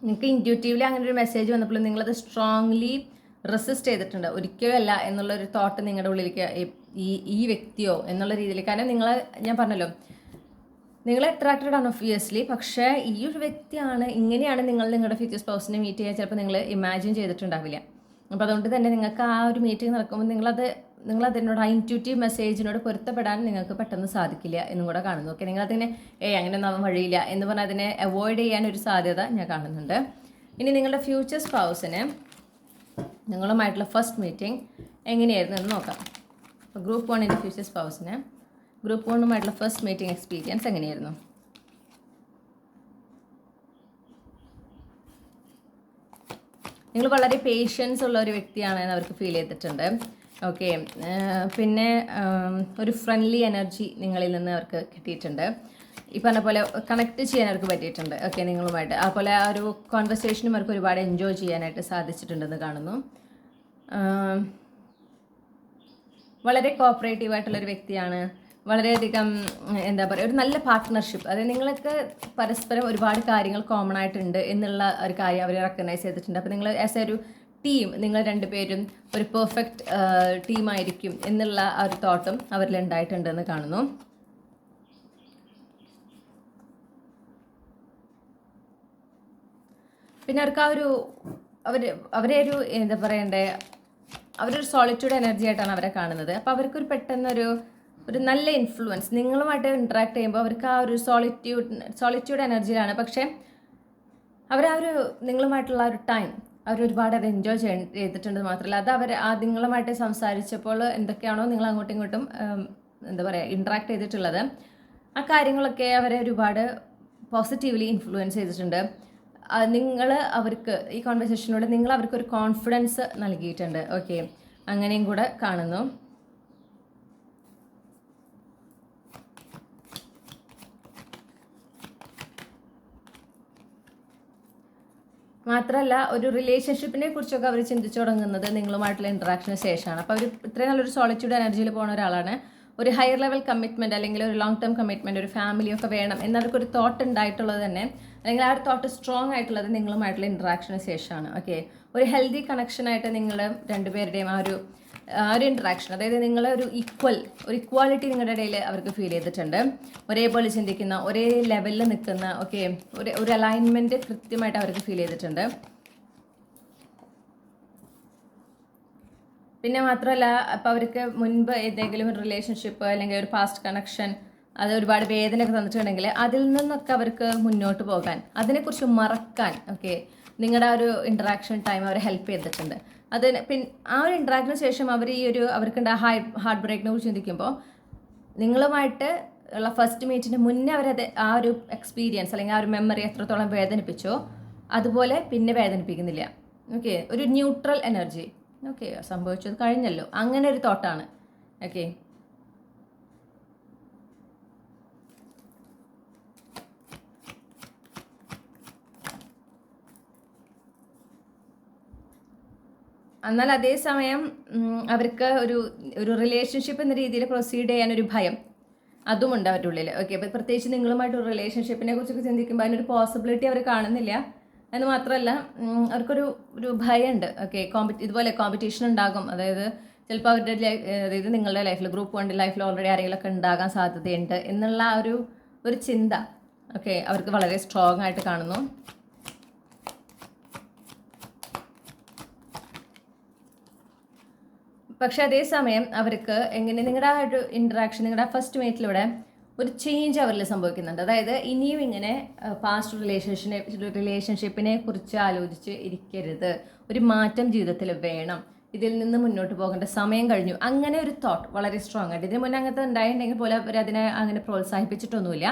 നിങ്ങൾക്ക് ഇൻറ്റ്യൂട്ടീവ്ലി അങ്ങനെ ഒരു മെസ്സേജ് വന്നപ്പോൾ നിങ്ങളത് സ്ട്രോങ്ലി റെസിസ്റ്റ് ചെയ്തിട്ടുണ്ട്. ഒരിക്കലും അല്ല എന്നുള്ളൊരു തോട്ട് നിങ്ങളുടെ ഉള്ളിലേക്ക് ഈ വ്യക്തിയോ എന്നുള്ള രീതിയിൽ. കാരണം ഞാൻ പറഞ്ഞല്ലോ, നിങ്ങൾ അട്രാക്റ്റഡ് ആണ് ഒബ്വിയസ്ലി. പക്ഷേ ഈ ഒരു വ്യക്തിയാണ്, ഇങ്ങനെയാണ് നിങ്ങളുടെ ഫ്യൂച്ചർ സ്പൗസിനെ മീറ്റ് ചെയ്യാൻ ചിലപ്പോൾ നിങ്ങൾ ഇമാജിൻ ചെയ്തിട്ടുണ്ടാവില്ല. അപ്പോൾ അതുകൊണ്ട് തന്നെ നിങ്ങൾക്ക് ആ ഒരു മീറ്റിംഗ് നടക്കുമ്പോൾ നിങ്ങളതിനോട് ആ ഇൻറ്റ്യൂട്ടീവ് മെസ്സേജിനോട് പൊരുത്തപ്പെടാൻ നിങ്ങൾക്ക് പെട്ടെന്ന് സാധിക്കില്ല എന്നും കൂടെ കാണുന്നു. ഓക്കെ, നിങ്ങളതിനെ അങ്ങനെ ഒന്നും വഴിയില്ല എന്ന് പറഞ്ഞാൽ അതിനെ അവോയ്ഡ് ചെയ്യാനൊരു സാധ്യത ഞാൻ കാണുന്നുണ്ട്. ഇനി നിങ്ങളുടെ ഫ്യൂച്ചർ സ്പൗസിന് നിങ്ങളുമായിട്ടുള്ള ഫസ്റ്റ് മീറ്റിംഗ് എങ്ങനെയായിരുന്നു എന്ന് നോക്കാം. അപ്പോൾ ഗ്രൂപ്പ് 1 ഫ്യൂച്ചർ സ്പൗസിന് ഗ്രൂപ്പ് 1 ഫസ്റ്റ് മീറ്റിംഗ് എക്സ്പീരിയൻസ് എങ്ങനെയായിരുന്നു? നിങ്ങൾ വളരെ പേഷ്യൻസ് ഉള്ള ഒരു വ്യക്തിയാണെന്ന് അവർക്ക് ഫീൽ ചെയ്തിട്ടുണ്ട്. ഓക്കെ, പിന്നെ ഒരു ഫ്രണ്ട്ലി എനർജി നിങ്ങളിൽ നിന്ന് അവർക്ക് കിട്ടിയിട്ടുണ്ട്. ഈ പറഞ്ഞ പോലെ കണക്ട് ചെയ്യാൻ അവർക്ക് പറ്റിയിട്ടുണ്ട്. ഓക്കെ, നിങ്ങളുമായിട്ട് അതുപോലെ ആ ഒരു കോൺവെർസേഷനും അവർക്ക് ഒരുപാട് എൻജോയ് ചെയ്യാനായിട്ട് സാധിച്ചിട്ടുണ്ടെന്ന് കാണുന്നു. വളരെ കോപ്പറേറ്റീവായിട്ടുള്ളൊരു വ്യക്തിയാണ്. വളരെയധികം എന്താ പറയുക, ഒരു നല്ല പാർട്ട്ണർഷിപ്പ്. അതായത് നിങ്ങൾക്ക് പരസ്പരം ഒരുപാട് കാര്യങ്ങൾ കോമൺ ആയിട്ടുണ്ട് എന്നുള്ള ഒരു കാര്യം അവർ റെക്കഗ്നൈസ് ചെയ്തിട്ടുണ്ട്. അപ്പോൾ നിങ്ങൾ ആസ് എ ഒരു ടീം, നിങ്ങൾ രണ്ടുപേരും ഒരു പെർഫെക്റ്റ് ടീമായിരിക്കും എന്നുള്ള ആ ഒരു തോട്ടും അവരിൽ ഉണ്ടായിട്ടുണ്ടെന്ന് കാണുന്നു. പിന്നെ അവർക്ക് ആ ഒരു അവരെ ഒരു എന്താ പറയണ്ടേ, അവരൊരു സോളിറ്റ്യൂഡ് എനർജി ആയിട്ടാണ് അവരെ കാണുന്നത്. അപ്പോൾ അവർക്കൊരു പെട്ടെന്നൊരു നല്ല ഇൻഫ്ലുവൻസ് നിങ്ങളുമായിട്ട് ഇൻട്രാക്ട് ചെയ്യുമ്പോൾ അവർക്ക് ആ ഒരു സോളിറ്റ്യൂഡ് എനർജിയിലാണ്. പക്ഷേ അവർ ആ ഒരു നിങ്ങളുമായിട്ടുള്ള ഒരു ടൈം ഒരുപാട് അത് എൻജോയ് ചെയ്തിട്ടുണ്ട്. മാത്രമല്ല അത് നിങ്ങളുമായിട്ട് സംസാരിച്ചപ്പോൾ എന്തൊക്കെയാണോ നിങ്ങൾ അങ്ങോട്ടും ഇങ്ങോട്ടും എന്താ പറയുക ഇൻട്രാക്ട് ചെയ്തിട്ടുള്ളത്, ആ കാര്യങ്ങളൊക്കെ അവരെ ഒരുപാട് പോസിറ്റീവ്ലി ഇൻഫ്ലുവൻസ് ചെയ്തിട്ടുണ്ട്. നിങ്ങൾ അവർക്ക് ഈ കോൺവെർസേഷനിലൂടെ നിങ്ങൾ അവർക്കൊരു കോൺഫിഡൻസ് നൽകിയിട്ടുണ്ട്. ഓക്കെ, അങ്ങനെയും കൂടെ കാണുന്നു. മാത്രമല്ല ഒരു റിലേഷൻഷിപ്പിനെ കുറിച്ചൊക്കെ അവർ ചിന്തിച്ചു തുടങ്ങുന്നത് നിങ്ങളുമായിട്ടുള്ള ഇൻട്രാക്ഷന് ശേഷമാണ്. അപ്പോൾ അവർ ഇത്രയും നല്ലൊരു സോളിറ്റ്യൂഡ് എനർജിയിൽ പോകുന്ന ഒരാളാണ്. ഒരു ഹയർ ലെവൽ കമ്മിറ്റ്മെൻറ്റ് അല്ലെങ്കിൽ ഒരു ലോങ് ടേം കമ്മിറ്റ്മെൻറ്റ്, ഒരു ഫാമിലിയൊക്കെ വേണം എന്നവർക്കൊരു തോട്ട് ഉണ്ടായിട്ടുള്ളത് തന്നെ, അല്ലെങ്കിൽ ആ ഒരു തോട്ട് സ്ട്രോങ് ആയിട്ടുള്ളത് നിങ്ങളുമായിട്ടുള്ള ഇൻട്രാക്ഷന് ശേഷമാണ്. ഓക്കെ, ഒരു ഹെൽത്തി കണക്ഷനായിട്ട് നിങ്ങൾ രണ്ടുപേരുടെയും ആ ഒരു ഇൻട്രാക്ഷൻ, അതായത് നിങ്ങൾ ഒരു ഇക്വാലിറ്റി നിങ്ങളുടെ ഇടയിൽ അവർക്ക് ഫീൽ ചെയ്തിട്ടുണ്ട്. ഒരേപോലെ ചിന്തിക്കുന്ന, ഒരേ ലെവലിൽ നിൽക്കുന്ന, ഓക്കെ, ഒരു അലൈൻമെൻറ്റ് കൃത്യമായിട്ട് അവർക്ക് ഫീൽ ചെയ്തിട്ടുണ്ട്. പിന്നെ മാത്രമല്ല, അപ്പോൾ അവർക്ക് മുൻപ് ഏതെങ്കിലും ഒരു റിലേഷൻഷിപ്പ് അല്ലെങ്കിൽ ഒരു പാസ്റ്റ് കണക്ഷൻ അത് ഒരുപാട് വേദനയൊക്കെ തന്നിട്ടുണ്ടെങ്കിൽ അതിൽ നിന്നൊക്കെ അവർക്ക് മുന്നോട്ട് പോകാൻ, അതിനെക്കുറിച്ച് മറക്കാൻ, ഓക്കെ, നിങ്ങളുടെ ആ ഒരു ഇൻട്രാക്ഷൻ ടൈം അവരെ ഹെൽപ്പ് ചെയ്തിട്ടുണ്ട്. ആ ഒരു ഇൻട്രാക്ഷന് ശേഷം അവർ അവർക്കുണ്ട ഹാർട്ട് ബ്രേക്കിനെ കുറിച്ച് ചിന്തിക്കുമ്പോൾ നിങ്ങളുമായിട്ട് ഉള്ള ഫസ്റ്റ് മീറ്റിന് മുന്നേ അവരത് ആ ഒരു എക്സ്പീരിയൻസ് അല്ലെങ്കിൽ ആ ഒരു മെമ്മറി എത്രത്തോളം വേദനിപ്പിച്ചോ അതുപോലെ പിന്നെ വേദനിപ്പിക്കുന്നില്ല. ഓക്കെ, ഒരു ന്യൂട്രൽ എനർജി. ഓക്കെ, സംഭവിച്ചത് കഴിഞ്ഞല്ലോ, അങ്ങനെ ഒരു തോട്ടാണ്. ഓക്കെ, എന്നാൽ അതേസമയം അവർക്ക് ഒരു റിലേഷൻഷിപ്പ് എന്ന രീതിയിൽ പ്രൊസീഡ് ചെയ്യാനൊരു ഭയം അതുമുണ്ട് അവരുടെ ഉള്ളിൽ. ഓക്കെ, അപ്പോൾ പ്രത്യേകിച്ച് നിങ്ങളുമായിട്ട് ഒരു റിലേഷൻഷിപ്പിനെ കുറിച്ചൊക്കെ ചിന്തിക്കുമ്പോൾ അതിനൊരു പോസിബിലിറ്റി അവർ കാണുന്നില്ല. എന്ന് മാത്രമല്ല അവർക്കൊരു ഭയമുണ്ട്. ഓക്കെ, ഇതുപോലെ കോമ്പറ്റീഷൻ ഉണ്ടാകും. അതായത് ചിലപ്പോൾ അതായത് നിങ്ങളുടെ ലൈഫിൽ ഗ്രൂപ്പ് 1 ലൈഫിൽ ഓൾറെഡി ആരെങ്കിലുമൊക്കെ ഉണ്ടാകാൻ സാധ്യതയുണ്ട് എന്നുള്ള ഒരു ചിന്ത, ഓക്കെ, അവർക്ക് വളരെ സ്ട്രോങ് ആയിട്ട് കാണുന്നു. പക്ഷെ അതേസമയം അവർക്ക് നിങ്ങളുടെ ആ ഒരു ഇൻട്രാക്ഷൻ, നിങ്ങളുടെ ഫസ്റ്റ് മീറ്റിലൂടെ ഒരു ചേഞ്ച് അവരിൽ സംഭവിക്കുന്നുണ്ട്. അതായത് ഇനിയും ഇങ്ങനെ പാസ്റ്റ് റിലേഷൻഷിപ്പിനെ കുറിച്ച് ആലോചിച്ച് ഇരിക്കരുത്, ഒരു മാറ്റം ജീവിതത്തിൽ വേണം, ഇതിൽ നിന്ന് മുന്നോട്ട് പോകേണ്ട സമയം കഴിഞ്ഞു, അങ്ങനെ ഒരു തോട്ട് വളരെ സ്ട്രോങ് ആയിട്ട്. ഇതിന് മുന്നേ അങ്ങനത്തെ ഉണ്ടായിട്ടുണ്ടെങ്കിൽ പോലും അവരതിനെ അങ്ങനെ പ്രോത്സാഹിപ്പിച്ചിട്ടൊന്നുമില്ല.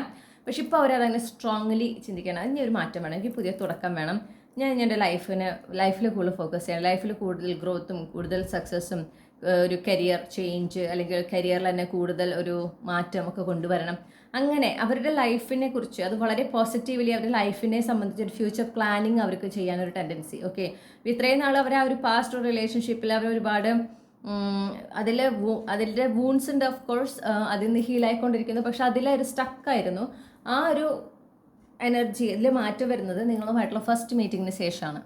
പക്ഷെ ഇപ്പോൾ അവരതിനെ സ്ട്രോങ്ലി ചിന്തിക്കണം, ഇനി ഒരു മാറ്റം വേണം, എനിക്ക് പുതിയ തുടക്കം വേണം, ഞാൻ എൻ്റെ ലൈഫിൽ കൂടുതൽ ഫോക്കസ് ചെയ്യണം, ലൈഫിൽ കൂടുതൽ ഗ്രോത്തും കൂടുതൽ സക്സസ്സും ഒരു കരിയർ ചേഞ്ച് അല്ലെങ്കിൽ കരിയറിൽ തന്നെ കൂടുതൽ ഒരു മാറ്റം ഒക്കെ കൊണ്ടുവരണം. അങ്ങനെ അവരുടെ ലൈഫിനെ കുറിച്ച് അത് വളരെ പോസിറ്റീവ്ലി അവരുടെ ലൈഫിനെ സംബന്ധിച്ച് ഒരു ഫ്യൂച്ചർ പ്ലാനിങ് അവർക്ക് ചെയ്യാനൊരു ടെൻഡൻസി. ഓക്കെ, ഇത്രയും നാൾ അവർ ആ ഒരു പാസ്റ്റ് റിലേഷൻഷിപ്പിൽ അവർ ഒരുപാട് അതിൻ്റെ വൂൺസ് ഉണ്ട്, ഓഫ് കോഴ്സ് അതിൽ നിന്ന് ഹീലായിക്കൊണ്ടിരിക്കുന്നു. പക്ഷെ അതിലൊരു സ്റ്റക്കായിരുന്നു. ആ ഒരു എനർജിയിൽ മാറ്റം വരുന്നത് നിങ്ങളുമായിട്ടുള്ള ഫസ്റ്റ് മീറ്റിങ്ങിന് ശേഷമാണ്.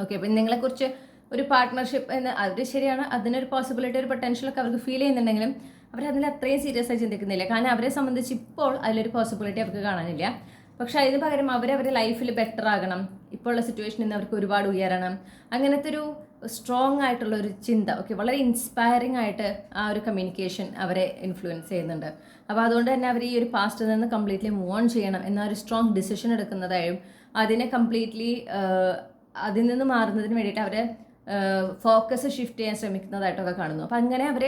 ഓക്കെ, അപ്പം നിങ്ങളെക്കുറിച്ച് ഒരു പാർട്ട്ണർഷിപ്പ് എന്ന് അവർ ശരിയാണ്, അതിനൊരു പോസിബിലിറ്റി, ഒരു പൊട്ടൻഷ്യലൊക്കെ അവർക്ക് ഫീൽ ചെയ്യുന്നുണ്ടെങ്കിലും അവരതിൽ അത്രയും സീരിയസ് ആയി ചിന്തിക്കുന്നില്ല. കാരണം അവരെ സംബന്ധിച്ച് ഇപ്പോൾ അതിലൊരു പോസിബിലിറ്റി അവർക്ക് കാണാനില്ല. പക്ഷെ അതിന് പകരം അവരവരുടെ ലൈഫിൽ ബെറ്റർ ആകണം, ഇപ്പോൾ ഉള്ള സിറ്റുവേഷനിൽ നിന്ന് അവർക്ക് ഒരുപാട് ഉയരണം, അങ്ങനത്തെ ഒരു സ്ട്രോങ് ആയിട്ടുള്ള ഒരു ചിന്ത, ഓക്കെ, വളരെ ഇൻസ്പയറിംഗ് ആയിട്ട് ആ ഒരു കമ്മ്യൂണിക്കേഷൻ അവരെ ഇൻഫ്ലുവൻസ് ചെയ്യുന്നുണ്ട്. അപ്പോൾ അതുകൊണ്ട് തന്നെ അവർ ഈ ഒരു പാസ്റ്റിൽ നിന്ന് കംപ്ലീറ്റ്ലി മൂവ് ഓൺ ചെയ്യണം എന്നൊരു സ്ട്രോങ് ഡിസിഷൻ എടുക്കുന്നതായും അതിനെ കംപ്ലീറ്റ്ലി അതിൽ നിന്ന് മാറുന്നതിന് വേണ്ടിയിട്ട് അവരെ ഫോക്കസ് ഷിഫ്റ്റ് ചെയ്യാൻ ശ്രമിക്കുന്നതായിട്ടൊക്കെ കാണുന്നു. അപ്പം അങ്ങനെ അവർ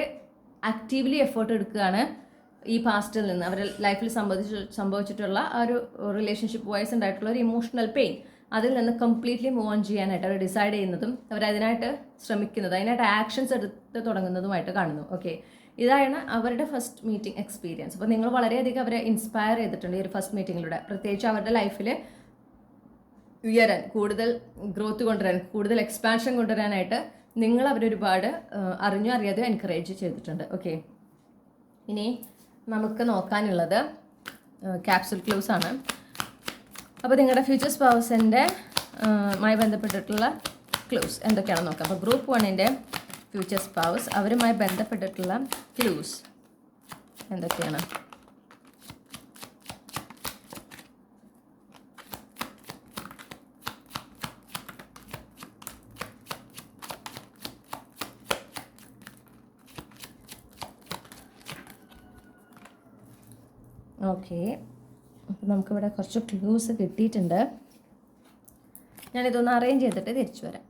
ആക്റ്റീവ്ലി എഫേർട്ട് എടുക്കുകയാണ് ഈ പാസ്റ്റിൽ നിന്ന് അവരുടെ ലൈഫിൽ സംഭവിച്ചിട്ടുള്ള ആ ഒരു റിലേഷൻഷിപ്പ് വൈസ് ഉണ്ടായിട്ടുള്ള ഒരു ഇമോഷണൽ പെയിൻ, അതിൽ നിന്ന് കംപ്ലീറ്റ്ലി മൂവ് ഓൺ ചെയ്യാനായിട്ട് അവർ ഡിസൈഡ് ചെയ്യുന്നതും അവരതിനായിട്ട് ശ്രമിക്കുന്നത്, അതിനായിട്ട് ആക്ഷൻസ് എടുത്ത് തുടങ്ങുന്നതുമായിട്ട് കാണുന്നു. ഓക്കെ, ഇതാണ് അവരുടെ ഫസ്റ്റ് മീറ്റിംഗ് എക്സ്പീരിയൻസ്. അപ്പോൾ നിങ്ങൾ വളരെയധികം അവരെ ഇൻസ്പയർ ചെയ്തിട്ടുണ്ട് ഈ ഒരു ഫസ്റ്റ് മീറ്റിങ്ങിലൂടെ. പ്രത്യേകിച്ച് അവരുടെ ലൈഫിൽ ഉയരാൻ, കൂടുതൽ ഗ്രോത്ത് കൊണ്ടുവരാൻ, കൂടുതൽ എക്സ്പാൻഷൻ കൊണ്ടുവരാനായിട്ട് നിങ്ങൾ അവരൊരുപാട് അറിഞ്ഞോ അറിയാതെ എൻകറേജ് ചെയ്തിട്ടുണ്ട്. ഓക്കെ, ഇനി നമുക്ക് നോക്കാനുള്ളത് ക്യാപ്സുൽ ക്ലൂസ് ആണ്. അപ്പോൾ നിങ്ങളുടെ ഫ്യൂച്ചർ സ്പൗസിൻ്റെ മായി ബന്ധപ്പെട്ടിട്ടുള്ള ക്ലൂസ് എന്തൊക്കെയാണെന്ന് നോക്കാം. അപ്പോൾ ഗ്രൂപ്പ് 1ൻ്റെ ഫ്യൂച്ചർ സ്പൗസ്, അവരുമായി ബന്ധപ്പെട്ടിട്ടുള്ള ക്ലൂസ് എന്തൊക്കെയാണ്? ഓക്കെ, അപ്പോൾ നമുക്കിവിടെ കുറച്ച് ക്ലൂസ് കിട്ടിയിട്ടുണ്ട്. ഞാനിതൊന്ന് അറേഞ്ച് ചെയ്തിട്ട് തിരിച്ചു വരാം.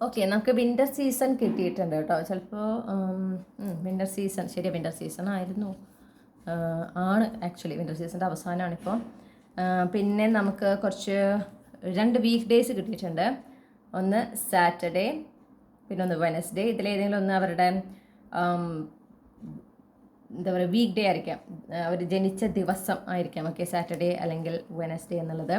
ഓക്കെ, നമുക്ക് വിൻ്റർ സീസൺ കിട്ടിയിട്ടുണ്ട് കേട്ടോ. ചിലപ്പോൾ വിൻ്റർ സീസൺ, ശരിയാണ്, വിൻ്റർ സീസൺ ആയിരുന്നു, ആണ് ആക്ച്വലി വിൻ്റർ സീസണിൻ്റെ അവസാനമാണിപ്പോൾ. പിന്നെ നമുക്ക് കുറച്ച് 2 വീക്ക് ഡേയ്സ് കിട്ടിയിട്ടുണ്ട്. ഒന്ന് സാറ്റർഡേ, പിന്നെ ഒന്ന് വെനസ്ഡേ. ഇതിലേതെങ്കിലും ഒന്ന് അവരുടെ എന്താ പറയുക വീക്ക് ഡേ ആയിരിക്കാം, അവർ ജനിച്ച ദിവസം ആയിരിക്കാം. ഓക്കെ, സാറ്റർഡേ അല്ലെങ്കിൽ വെനസ്ഡേ എന്നുള്ളത്.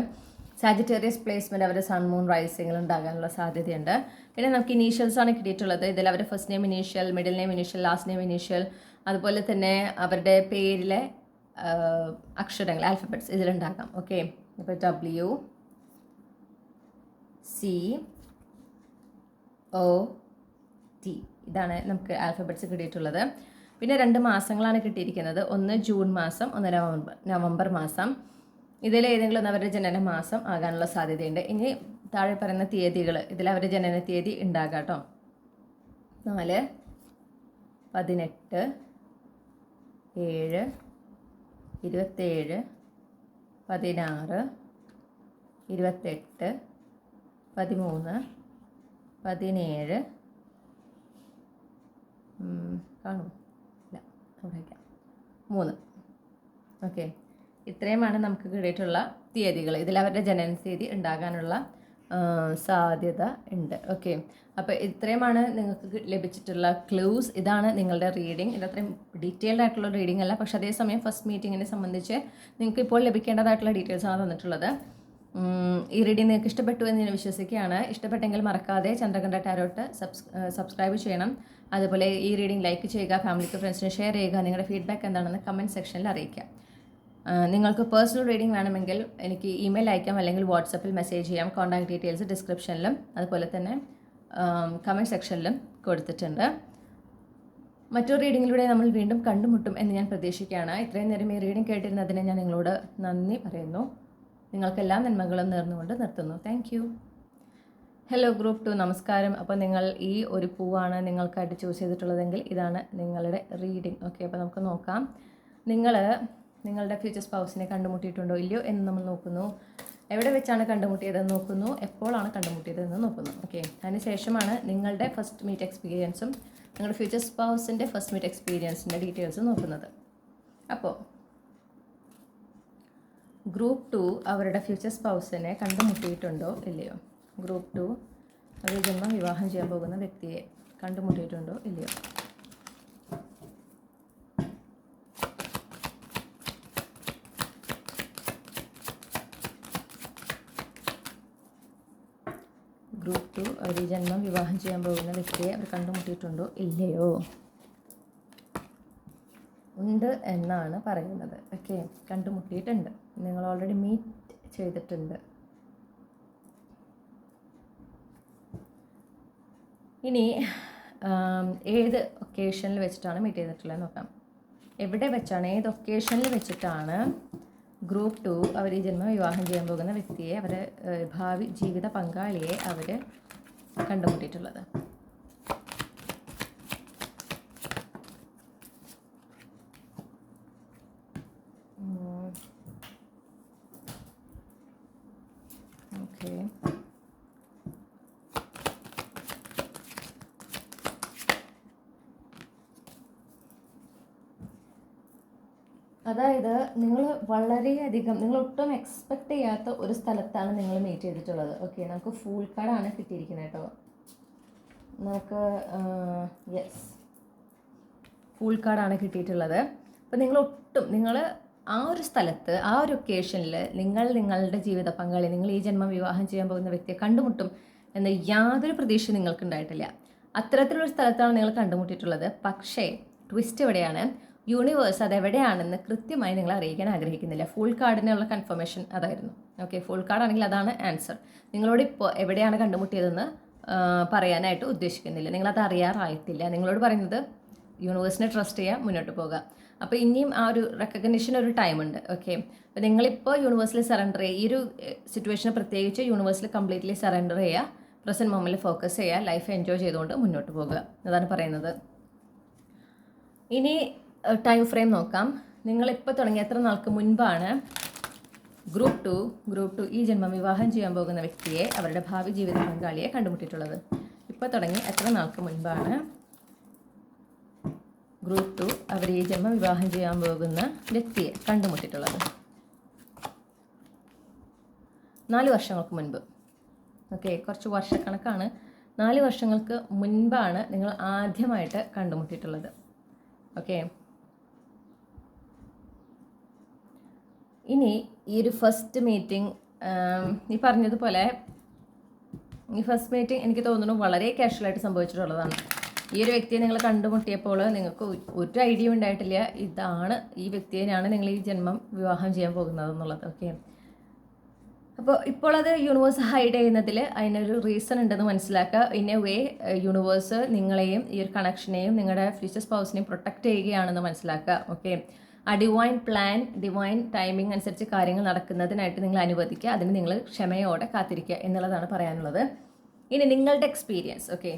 സാജിറ്റേറിയസ് പ്ലേസ്മെൻറ്റ് അവരുടെ സൺ മൂൺ റൈസിങ്ങിൽ ഉണ്ടാകാനുള്ള സാധ്യതയുണ്ട്. പിന്നെ നമുക്ക് ഇനീഷ്യൽസാണ് കിട്ടിയിട്ടുള്ളത്. ഇതിൽ അവരുടെ first name initial, middle name initial, last name initial, അതുപോലെ തന്നെ അവരുടെ പേരിലെ അക്ഷരങ്ങൾ, ആൽഫബറ്റ്സ് ഇതിലുണ്ടാകാം. ഓക്കെ, ഇപ്പോൾ WCOT ഇതാണ് നമുക്ക് ആൽഫബറ്റ്സ് കിട്ടിയിട്ടുള്ളത്. പിന്നെ 2 മാസങ്ങളാണ് കിട്ടിയിരിക്കുന്നത്. ഒന്ന് ജൂൺ മാസം, ഒന്ന് നവംബർ മാസം. ഇതിലേതെങ്കിലും ഒന്ന് അവരുടെ ജനന മാസം ആകാനുള്ള സാധ്യതയുണ്ട്. ഇനി താഴെ പറയുന്ന തീയതികൾ, ഇതിൽ അവരുടെ ജനന തീയതി ഉണ്ടാകാം കേട്ടോ. 4, 18, 7, 27, 16, 28, 13, 17 കാണും, ഇല്ല അവിടേക്കാം 3. ഓക്കെ, ഇത്രയുമാണ് നമുക്ക് കിട്ടിയിട്ടുള്ള തീയതികൾ. ഇതിൽ അവരുടെ ജനന തീയതി ഉണ്ടാകാനുള്ള സാധ്യത ഉണ്ട്. ഓക്കെ, അപ്പോൾ ഇത്രയുമാണ് നിങ്ങൾക്ക് ലഭിച്ചിട്ടുള്ള ക്ലൂസ്. ഇതാണ് നിങ്ങളുടെ റീഡിംഗ്. ഇത് അത്രയും ഡീറ്റെയിൽഡ് ആയിട്ടുള്ള റീഡിംഗ് അല്ല, പക്ഷേ അതേസമയം ഫസ്റ്റ് മീറ്റിങ്ങിനെ സംബന്ധിച്ച് നിങ്ങൾക്ക് ഇപ്പോൾ ലഭിക്കേണ്ടതായിട്ടുള്ള ഡീറ്റെയിൽസാണ് തന്നിട്ടുള്ളത്. ഈ റീഡിംഗ് നിങ്ങൾക്ക് ഇഷ്ടപ്പെട്ടു എന്ന് ഞാൻ വിശ്വസിക്കുകയാണ്. ഇഷ്ടപ്പെട്ടെങ്കിൽ മറക്കാതെ ചന്ദ്രകണ്ഠ ടാരോട്ട് സബ്സ്ക്രൈബ് ചെയ്യണം. അതുപോലെ ഈ റീഡിംഗ് ലൈക്ക് ചെയ്യുക, ഫാമിലിക്ക് ഫ്രണ്ട്സിന് ഷെയർ ചെയ്യുക. നിങ്ങളുടെ ഫീഡ്ബാക്ക് എന്താണെന്ന് കമൻറ്റ് സെക്ഷനിൽ അറിയിക്കുക. നിങ്ങൾക്ക് പേഴ്സണൽ റീഡിംഗ് വേണമെങ്കിൽ എനിക്ക് ഇമെയിൽ അയക്കാം, അല്ലെങ്കിൽ വാട്സപ്പിൽ മെസ്സേജ് ചെയ്യാം. കോൺടാക്ട് ഡീറ്റെയിൽസ് ഡിസ്ക്രിപ്ഷനിലും അതുപോലെ തന്നെ കമൻറ്റ് സെക്ഷനിലും കൊടുത്തിട്ടുണ്ട്. മറ്റൊരു റീഡിങ്ങിലൂടെ നമ്മൾ വീണ്ടും കണ്ടുമുട്ടും എന്ന് ഞാൻ പ്രതീക്ഷിക്കുകയാണ്. ഇത്രയും നേരം ഈ റീഡിംഗ് കേട്ടിരുന്നതിന് ഞാൻ നിങ്ങളോട് നന്ദി പറയുന്നു. നിങ്ങൾക്കെല്ലാം നന്മകളും നേർന്നുകൊണ്ട് നിർത്തുന്നു. Thank you. ഹലോ ഗ്രൂപ്പ് 2, നമസ്കാരം. അപ്പോൾ നിങ്ങൾ ഈ ഒരു പൂവാണ് നിങ്ങൾക്കായിട്ട് ചൂസ് ചെയ്തിട്ടുള്ളതെങ്കിൽ ഇതാണ് നിങ്ങളുടെ റീഡിംഗ്. ഓക്കെ, അപ്പോൾ നമുക്ക് നോക്കാം. നിങ്ങളുടെ ഫ്യൂച്ചർ സ്പൗസിനെ കണ്ടുമുട്ടിയിട്ടുണ്ടോ ഇല്ലയോ എന്ന് നമ്മൾ നോക്കുന്നു. എവിടെ വെച്ചാണ് കണ്ടുമുട്ടിയതെന്ന് നോക്കുന്നു. എപ്പോഴാണ് കണ്ടുമുട്ടിയതെന്ന് നോക്കുന്നു. ഓക്കെ, അതിനുശേഷമാണ് നിങ്ങളുടെ ഫസ്റ്റ് മീറ്റ് എക്സ്പീരിയൻസും നിങ്ങളുടെ ഫ്യൂച്ചർ സ്പൗസിൻ്റെ ഫസ്റ്റ് മീറ്റ് എക്സ്പീരിയൻസിൻ്റെ ഡീറ്റെയിൽസും നോക്കുന്നത്. അപ്പോൾ ഗ്രൂപ്പ് 2 അവരുടെ ഫ്യൂച്ചർ സ്പൗസിനെ കണ്ടുമുട്ടിയിട്ടുണ്ടോ ഇല്ലയോ? ഗ്രൂപ്പ് 2 അവർ ജന്മം വിവാഹം ചെയ്യാൻ പോകുന്ന വ്യക്തിയെ കണ്ടുമുട്ടിയിട്ടുണ്ടോ ഇല്ലയോ? ഗ്രൂപ്പ് 2 അവർ ജന്മം വിവാഹം ചെയ്യാൻ പോകുന്ന വ്യക്തിയെ അവർ കണ്ടുമുട്ടിയിട്ടുണ്ടോ ഇല്ലയോ? ഉണ്ട് എന്നാണ് പറയുന്നത്. ഓക്കെ, കണ്ടുമുട്ടിയിട്ടുണ്ട്. നിങ്ങൾ ഓൾറെഡി മീറ്റ് ചെയ്തിട്ടുണ്ട്. ഇനി ഏത് ഒക്കേഷനിൽ വെച്ചിട്ടാണ് മീറ്റ് ചെയ്തിട്ടുള്ളത് നോക്കാം. എവിടെ വെച്ചാണ്, ഏത് ഒക്കേഷനിൽ വെച്ചിട്ടാണ് ഗ്രൂപ്പ് 2 അവർ ഈ ജന്മം വിവാഹം ചെയ്യാൻ പോകുന്ന വ്യക്തിയെ, അവരുടെ ഭാവി ജീവിത പങ്കാളിയെ അവർ കണ്ടുമുട്ടിയിട്ടുള്ളത്? ഓക്കെ, അതായത് നിങ്ങൾ വളരെയധികം, നിങ്ങൾ ഒട്ടും എക്സ്പെക്റ്റ് ചെയ്യാത്ത ഒരു സ്ഥലത്താണ് നിങ്ങൾ മീറ്റ് ചെയ്തിട്ടുള്ളത്. ഓക്കെ, നമുക്ക് ഫുൾ കാർഡാണ് കിട്ടിയിരിക്കുന്നത് കേട്ടോ. നമുക്ക് യെസ്, ഫുൾ കാർഡാണ് കിട്ടിയിട്ടുള്ളത്. അപ്പോൾ നിങ്ങൾ ആ ഒരു സ്ഥലത്ത്, ആ ഒരു ഒക്കേഷനിൽ നിങ്ങളുടെ ജീവിത പങ്കാളി, നിങ്ങൾ ഈ ജന്മം വിവാഹം ചെയ്യാൻ പോകുന്ന വ്യക്തിയെ കണ്ടുമുട്ടും എന്ന യാതൊരു പ്രതീക്ഷ നിങ്ങൾക്കുണ്ടായിട്ടില്ല. അത്തരത്തിലുള്ള സ്ഥലത്താണ് നിങ്ങൾ കണ്ടുമുട്ടിയിട്ടുള്ളത്. പക്ഷേ ട്വിസ്റ്റ് എവിടെയാണ്, യൂണിവേഴ്സ് അതെവിടെയാണെന്ന് കൃത്യമായി നിങ്ങൾ അറിയിക്കാൻ ആഗ്രഹിക്കുന്നില്ല. ഫുൾ കാർഡിനുള്ള കൺഫർമേഷൻ അതായിരുന്നു. ഓക്കെ, ഫുൾ കാർഡ് ആണെങ്കിൽ അതാണ് ആൻസർ. നിങ്ങളോട് ഇപ്പോൾ എവിടെയാണ് കണ്ടുമുട്ടിയതെന്ന് പറയാനായിട്ട് ഉദ്ദേശിക്കുന്നില്ല. നിങ്ങളത് അറിയാറായിട്ടില്ല. നിങ്ങളോട് പറയുന്നത് യൂണിവേഴ്സിനെ ട്രസ്റ്റ് ചെയ്യുക, മുന്നോട്ട് പോകുക. അപ്പോൾ ഇനിയും ആ ഒരു റെക്കഗ്നിഷൻ ഒരു ടൈമുണ്ട്. ഓക്കെ, അപ്പോൾ നിങ്ങളിപ്പോൾ യൂണിവേഴ്സിൽ സറണ്ടർ ചെയ്യുക. ഈ ഒരു സിറ്റുവേഷനെ പ്രത്യേകിച്ച് യൂണിവേഴ്സിൽ കംപ്ലീറ്റ്ലി സറണ്ടർ ചെയ്യുക, പ്രസൻറ്റ് മൊമെൻറ്റിൽ ഫോക്കസ് ചെയ്യുക, ലൈഫ് എൻജോയ് ചെയ്തുകൊണ്ട് മുന്നോട്ട് പോകുക. അതാണ് പറയുന്നത്. ഇനി ടൈം ഫ്രെയിം നോക്കാം. നിങ്ങളിപ്പോൾ തുടങ്ങി എത്ര നാൾക്ക് മുൻപാണ് ഗ്രൂപ്പ് 2 ഈ ജന്മം വിവാഹം ചെയ്യാൻ പോകുന്ന വ്യക്തിയെ, അവരുടെ ഭാവി ജീവിത പങ്കാളിയെ കണ്ടുമുട്ടിയിട്ടുള്ളത്? ഇപ്പോൾ തുടങ്ങി എത്ര നാൾക്ക് മുൻപാണ് ഗ്രൂപ്പ് 2 അവർ ഈ ജന്മം വിവാഹം ചെയ്യാൻ പോകുന്ന വ്യക്തിയെ കണ്ടുമുട്ടിയിട്ടുള്ളത്? 4 വർഷങ്ങൾക്ക് മുൻപ്. ഓക്കെ, കുറച്ച് വർഷക്കണക്കാണ്. 4 വർഷങ്ങൾക്ക് മുൻപാണ് നിങ്ങൾ ആദ്യമായിട്ട് കണ്ടുമുട്ടിയിട്ടുള്ളത്. ഓക്കെ, ഇനി ഈ ഒരു ഫസ്റ്റ് മീറ്റിംഗ്, ഈ പറഞ്ഞതുപോലെ ഈ ഫസ്റ്റ് മീറ്റിംഗ് എനിക്ക് തോന്നുന്നു വളരെ കാഷ്വലായിട്ട് സംഭവിച്ചിട്ടുള്ളതാണ്. ഈ ഒരു വ്യക്തിയെ നിങ്ങൾ കണ്ടുമുട്ടിയപ്പോൾ നിങ്ങൾക്ക് ഒരു ഐഡിയ ഉണ്ടായിട്ടില്ല ഇതാണ് ഈ വ്യക്തിയെയാണ് നിങ്ങൾ ഈ ജന്മം വിവാഹം ചെയ്യാൻ പോകുന്നത് എന്നുള്ളത്. ഓക്കെ, അപ്പോൾ ഇപ്പോൾ അത് യൂണിവേഴ്സ് ഹൈഡ് ചെയ്യുന്നതിൽ അതിനൊരു റീസൺ ഉണ്ടെന്ന് മനസ്സിലാക്കുക. ഇൻ എ വേ യൂണിവേഴ്സ് നിങ്ങളെയും ഈ ഒരു കണക്ഷനെയും നിങ്ങളുടെ ഫ്യൂച്ചർ സ്പൗസിനെയും പ്രൊട്ടക്റ്റ് ചെയ്യുകയാണെന്ന് മനസ്സിലാക്കുക. ഓക്കെ, ആ ഡിവൈൻ പ്ലാൻ, ഡിവൈൻ ടൈമിംഗ് അനുസരിച്ച് കാര്യങ്ങൾ നടക്കുന്നതിനായിട്ട് നിങ്ങൾ അനുവദിക്കുക, അതിന് നിങ്ങൾ ക്ഷമയോടെ കാത്തിരിക്കുക എന്നുള്ളതാണ് പറയാനുള്ളത്. ഇനി നിങ്ങളുടെ എക്സ്പീരിയൻസ്. ഓക്കെ,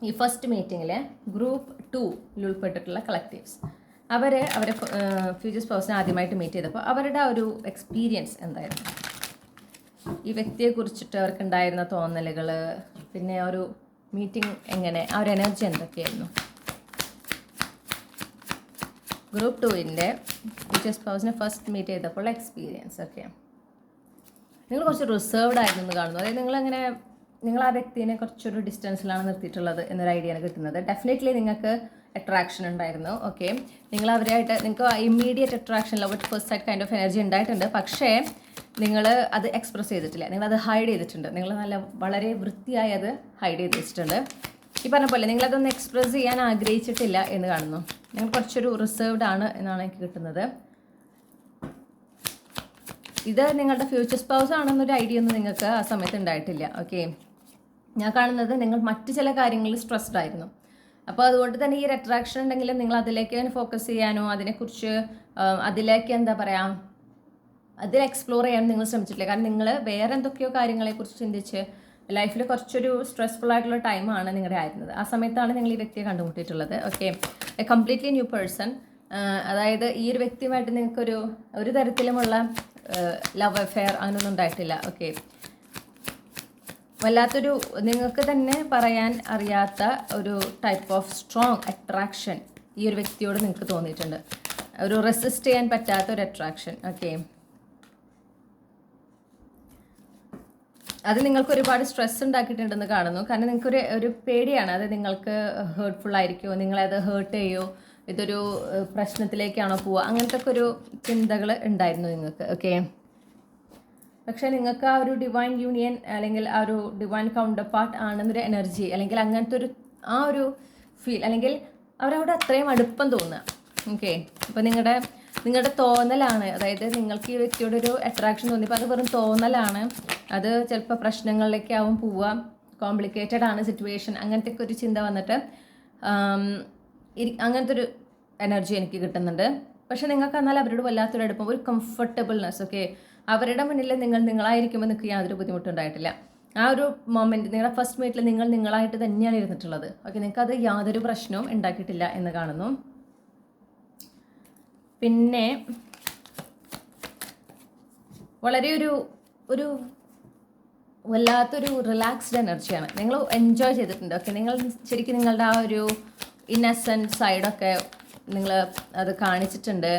ഈ ഫസ്റ്റ് മീറ്റിങ്ങിൽ ഗ്രൂപ്പ് 2 ഉൾപ്പെട്ടിട്ടുള്ള കളക്റ്റീവ്സ് അവരുടെ ഫ്യൂച്ചർ സ്പൗസിനെ ആദ്യമായിട്ട് മീറ്റ് ചെയ്തപ്പോൾ അവരുടെ ആ ഒരു എക്സ്പീരിയൻസ് എന്തായിരുന്നു? ഈ വ്യക്തിയെ കുറിച്ചിട്ട് അവർക്കുണ്ടായിരുന്ന തോന്നലുകൾ, പിന്നെ ഒരു മീറ്റിംഗ് എങ്ങനെ, ആ ഒരു എനർജി എന്തൊക്കെയായിരുന്നു? ഗ്രൂപ്പ് 2 ഫ്യൂച്ചർ സ്പൗസിനെ ഫസ്റ്റ് മീറ്റ് ചെയ്തപ്പോൾ എക്സ്പീരിയൻസ്. ഓക്കെ, നിങ്ങൾ കുറച്ച് റിസർവ്ഡ് ആയിരുന്നു കാണുന്നു. അതായത് നിങ്ങൾ ആ വ്യക്തിനെ കുറച്ചൊരു ഡിസ്റ്റൻസിലാണ് നിർത്തിയിട്ടുള്ളത് എന്നൊരു ഐഡിയയാണ് കിട്ടുന്നത്. ഡെഫിനറ്റ്ലി നിങ്ങൾക്ക് അട്രാക്ഷൻ ഉണ്ടായിരുന്നു. ഓക്കെ, നിങ്ങൾ അവരായിട്ട് നിങ്ങൾക്ക് immediate attraction, love at first sight kind of energy ഉണ്ടായിട്ടുണ്ട്. പക്ഷേ നിങ്ങൾ അത് എക്സ്പ്രസ് ചെയ്തിട്ടില്ല, നിങ്ങളത് ഹൈഡ് ചെയ്തിട്ടുണ്ട്. നിങ്ങൾ വളരെ വൃത്തിയായി അത് ഹൈഡ് ചെയ്ത് വെച്ചിട്ടുണ്ട്. ഈ പറഞ്ഞ പോലെ നിങ്ങളതൊന്ന് എക്സ്പ്രസ് ചെയ്യാൻ ആഗ്രഹിച്ചിട്ടില്ല എന്ന് കാണുന്നു. നിങ്ങൾ കുറച്ചൊരു റിസർവ്ഡ് ആണ് എന്നാണ് എനിക്ക് കിട്ടുന്നത്. ഇത് നിങ്ങളുടെ ഫ്യൂച്ചർ സ്പൗസ് ആണെന്നൊരു ഐഡിയ ഒന്നും നിങ്ങൾക്ക് ആ സമയത്ത് ഉണ്ടായിട്ടില്ല. ഓക്കെ, ഞാൻ കാണുന്നത് നിങ്ങൾ മറ്റ് ചില കാര്യങ്ങളിൽ സ്ട്രെസ്ഡ് ആയിരുന്നു. അപ്പോൾ അതുകൊണ്ട് തന്നെ ഈ ഒരു അട്രാക്ഷൻ ഉണ്ടെങ്കിലും നിങ്ങൾ അതിലേക്ക് ഫോക്കസ് ചെയ്യാനോ അതിനെക്കുറിച്ച് അതിലേക്ക് എന്താ പറയുക, അതിൽ എക്സ്പ്ലോർ ചെയ്യാൻ നിങ്ങൾ ശ്രമിച്ചിട്ടില്ല. കാരണം നിങ്ങൾ വേറെ എന്തൊക്കെയോ കാര്യങ്ങളെക്കുറിച്ച് ചിന്തിച്ച് ലൈഫിൽ കുറച്ചൊരു സ്ട്രെസ്ഫുൾ ആയിട്ടുള്ള ടൈമാണ് നിങ്ങളുടെ ആയിരുന്നത്. ആ സമയത്താണ് നിങ്ങൾ ഈ വ്യക്തിയെ കണ്ടുമുട്ടിയിട്ടുള്ളത്. Okay, a completely new person. അതായത് ഈ ഒരു വ്യക്തിയുമായിട്ട് നിങ്ങൾക്കൊരു ഒരു തരത്തിലുമുള്ള ലവ് അഫെയർ അങ്ങനെയൊന്നും ഉണ്ടായിട്ടില്ല. ഓക്കെ, വല്ലാത്തൊരു നിങ്ങൾക്ക് തന്നെ പറയാൻ അറിയാത്ത ഒരു ടൈപ്പ് ഓഫ് സ്ട്രോങ് അട്രാക്ഷൻ ഈ ഒരു വ്യക്തിയോട് നിങ്ങൾക്ക് തോന്നിയിട്ടുണ്ട്. ഒരു റെസിസ്റ്റ് ചെയ്യാൻ പറ്റാത്ത ഒരു അട്രാക്ഷൻ. ഓക്കെ, അത് നിങ്ങൾക്ക് ഒരുപാട് സ്ട്രെസ് ഉണ്ടാക്കിയിട്ടുണ്ടെന്ന് കാണുന്നു. കാരണം നിങ്ങൾക്ക് ഒരു പേടിയാണ്, അത് നിങ്ങൾക്ക് ഹേർട്ട്ഫുൾ ആയിരിക്കുമോ, നിങ്ങളത് ഹേർട്ട് ചെയ്യുമോ, ഇതൊരു പ്രശ്നത്തിലേക്കാണോ പോവുക, അങ്ങനത്തെ ഒക്കെ ഒരു ചിന്തകൾ ഉണ്ടായിരുന്നു നിങ്ങൾക്ക്. ഓക്കെ, പക്ഷേ നിങ്ങൾക്ക് ആ ഒരു ഡിവൈൻ യൂണിയൻ അല്ലെങ്കിൽ ആ ഒരു ഡിവൈൻ കൗണ്ടർ പാർട്ട് ആണെന്നൊരു എനർജി അല്ലെങ്കിൽ അങ്ങനത്തെ ആ ഒരു ഫീൽ അല്ലെങ്കിൽ അവരവിടെ അത്രയും അടുപ്പം തോന്നുക. ഓക്കെ, അപ്പോൾ നിങ്ങളുടെ നിങ്ങളുടെ തോന്നലാണ്. അതായത് നിങ്ങൾക്ക് ഈ വ്യക്തിയോട് ഒരു അട്രാക്ഷൻ തോന്നിയപ്പോൾ അത് വെറും തോന്നലാണ്. അത് ചിലപ്പോൾ പ്രശ്നങ്ങളിലേക്കാവും പോവുക, കോംപ്ലിക്കേറ്റഡ് ആണ് സിറ്റുവേഷൻ, അങ്ങനത്തെ ഒക്കെ ഒരു ചിന്ത വന്നിട്ട് അങ്ങനത്തെ ഒരു എനർജി എനിക്ക് കിട്ടുന്നുണ്ട്. പക്ഷെ നിങ്ങൾക്ക് എന്നാൽ അവരോട് വല്ലാത്തൊരു അടുപ്പം, ഒരു കംഫർട്ടബിൾനെസ്. ഓക്കെ, അവരുടെ മുന്നിൽ നിങ്ങൾ നിങ്ങളായിരിക്കുമ്പോൾ നിങ്ങൾക്ക് യാതൊരു ബുദ്ധിമുട്ടുണ്ടായിട്ടില്ല. ആ ഒരു മൊമെൻറ്റ്, നിങ്ങളുടെ ഫസ്റ്റ് മീറ്റിൽ നിങ്ങൾ നിങ്ങളായിട്ട് തന്നെയാണ് ഇരുന്നിട്ടുള്ളത്. ഓക്കെ, നിങ്ങൾക്കത് യാതൊരു പ്രശ്നവും ഉണ്ടാക്കിയിട്ടില്ല എന്ന് കാണുന്നു. പിന്നെ വളരെ ഒരു വല്ലാത്തൊരു റിലാക്സ്ഡ് എനർജിയാണ്. നിങ്ങൾ എൻജോയ് ചെയ്തിട്ടുണ്ട്. ഓക്കെ, നിങ്ങൾ ശരിക്കും നിങ്ങളുടെ ആ ഒരു ഇന്നസെൻറ്റ് സൈഡൊക്കെ നിങ്ങൾ അത് കാണിച്ചിട്ടുണ്ട്.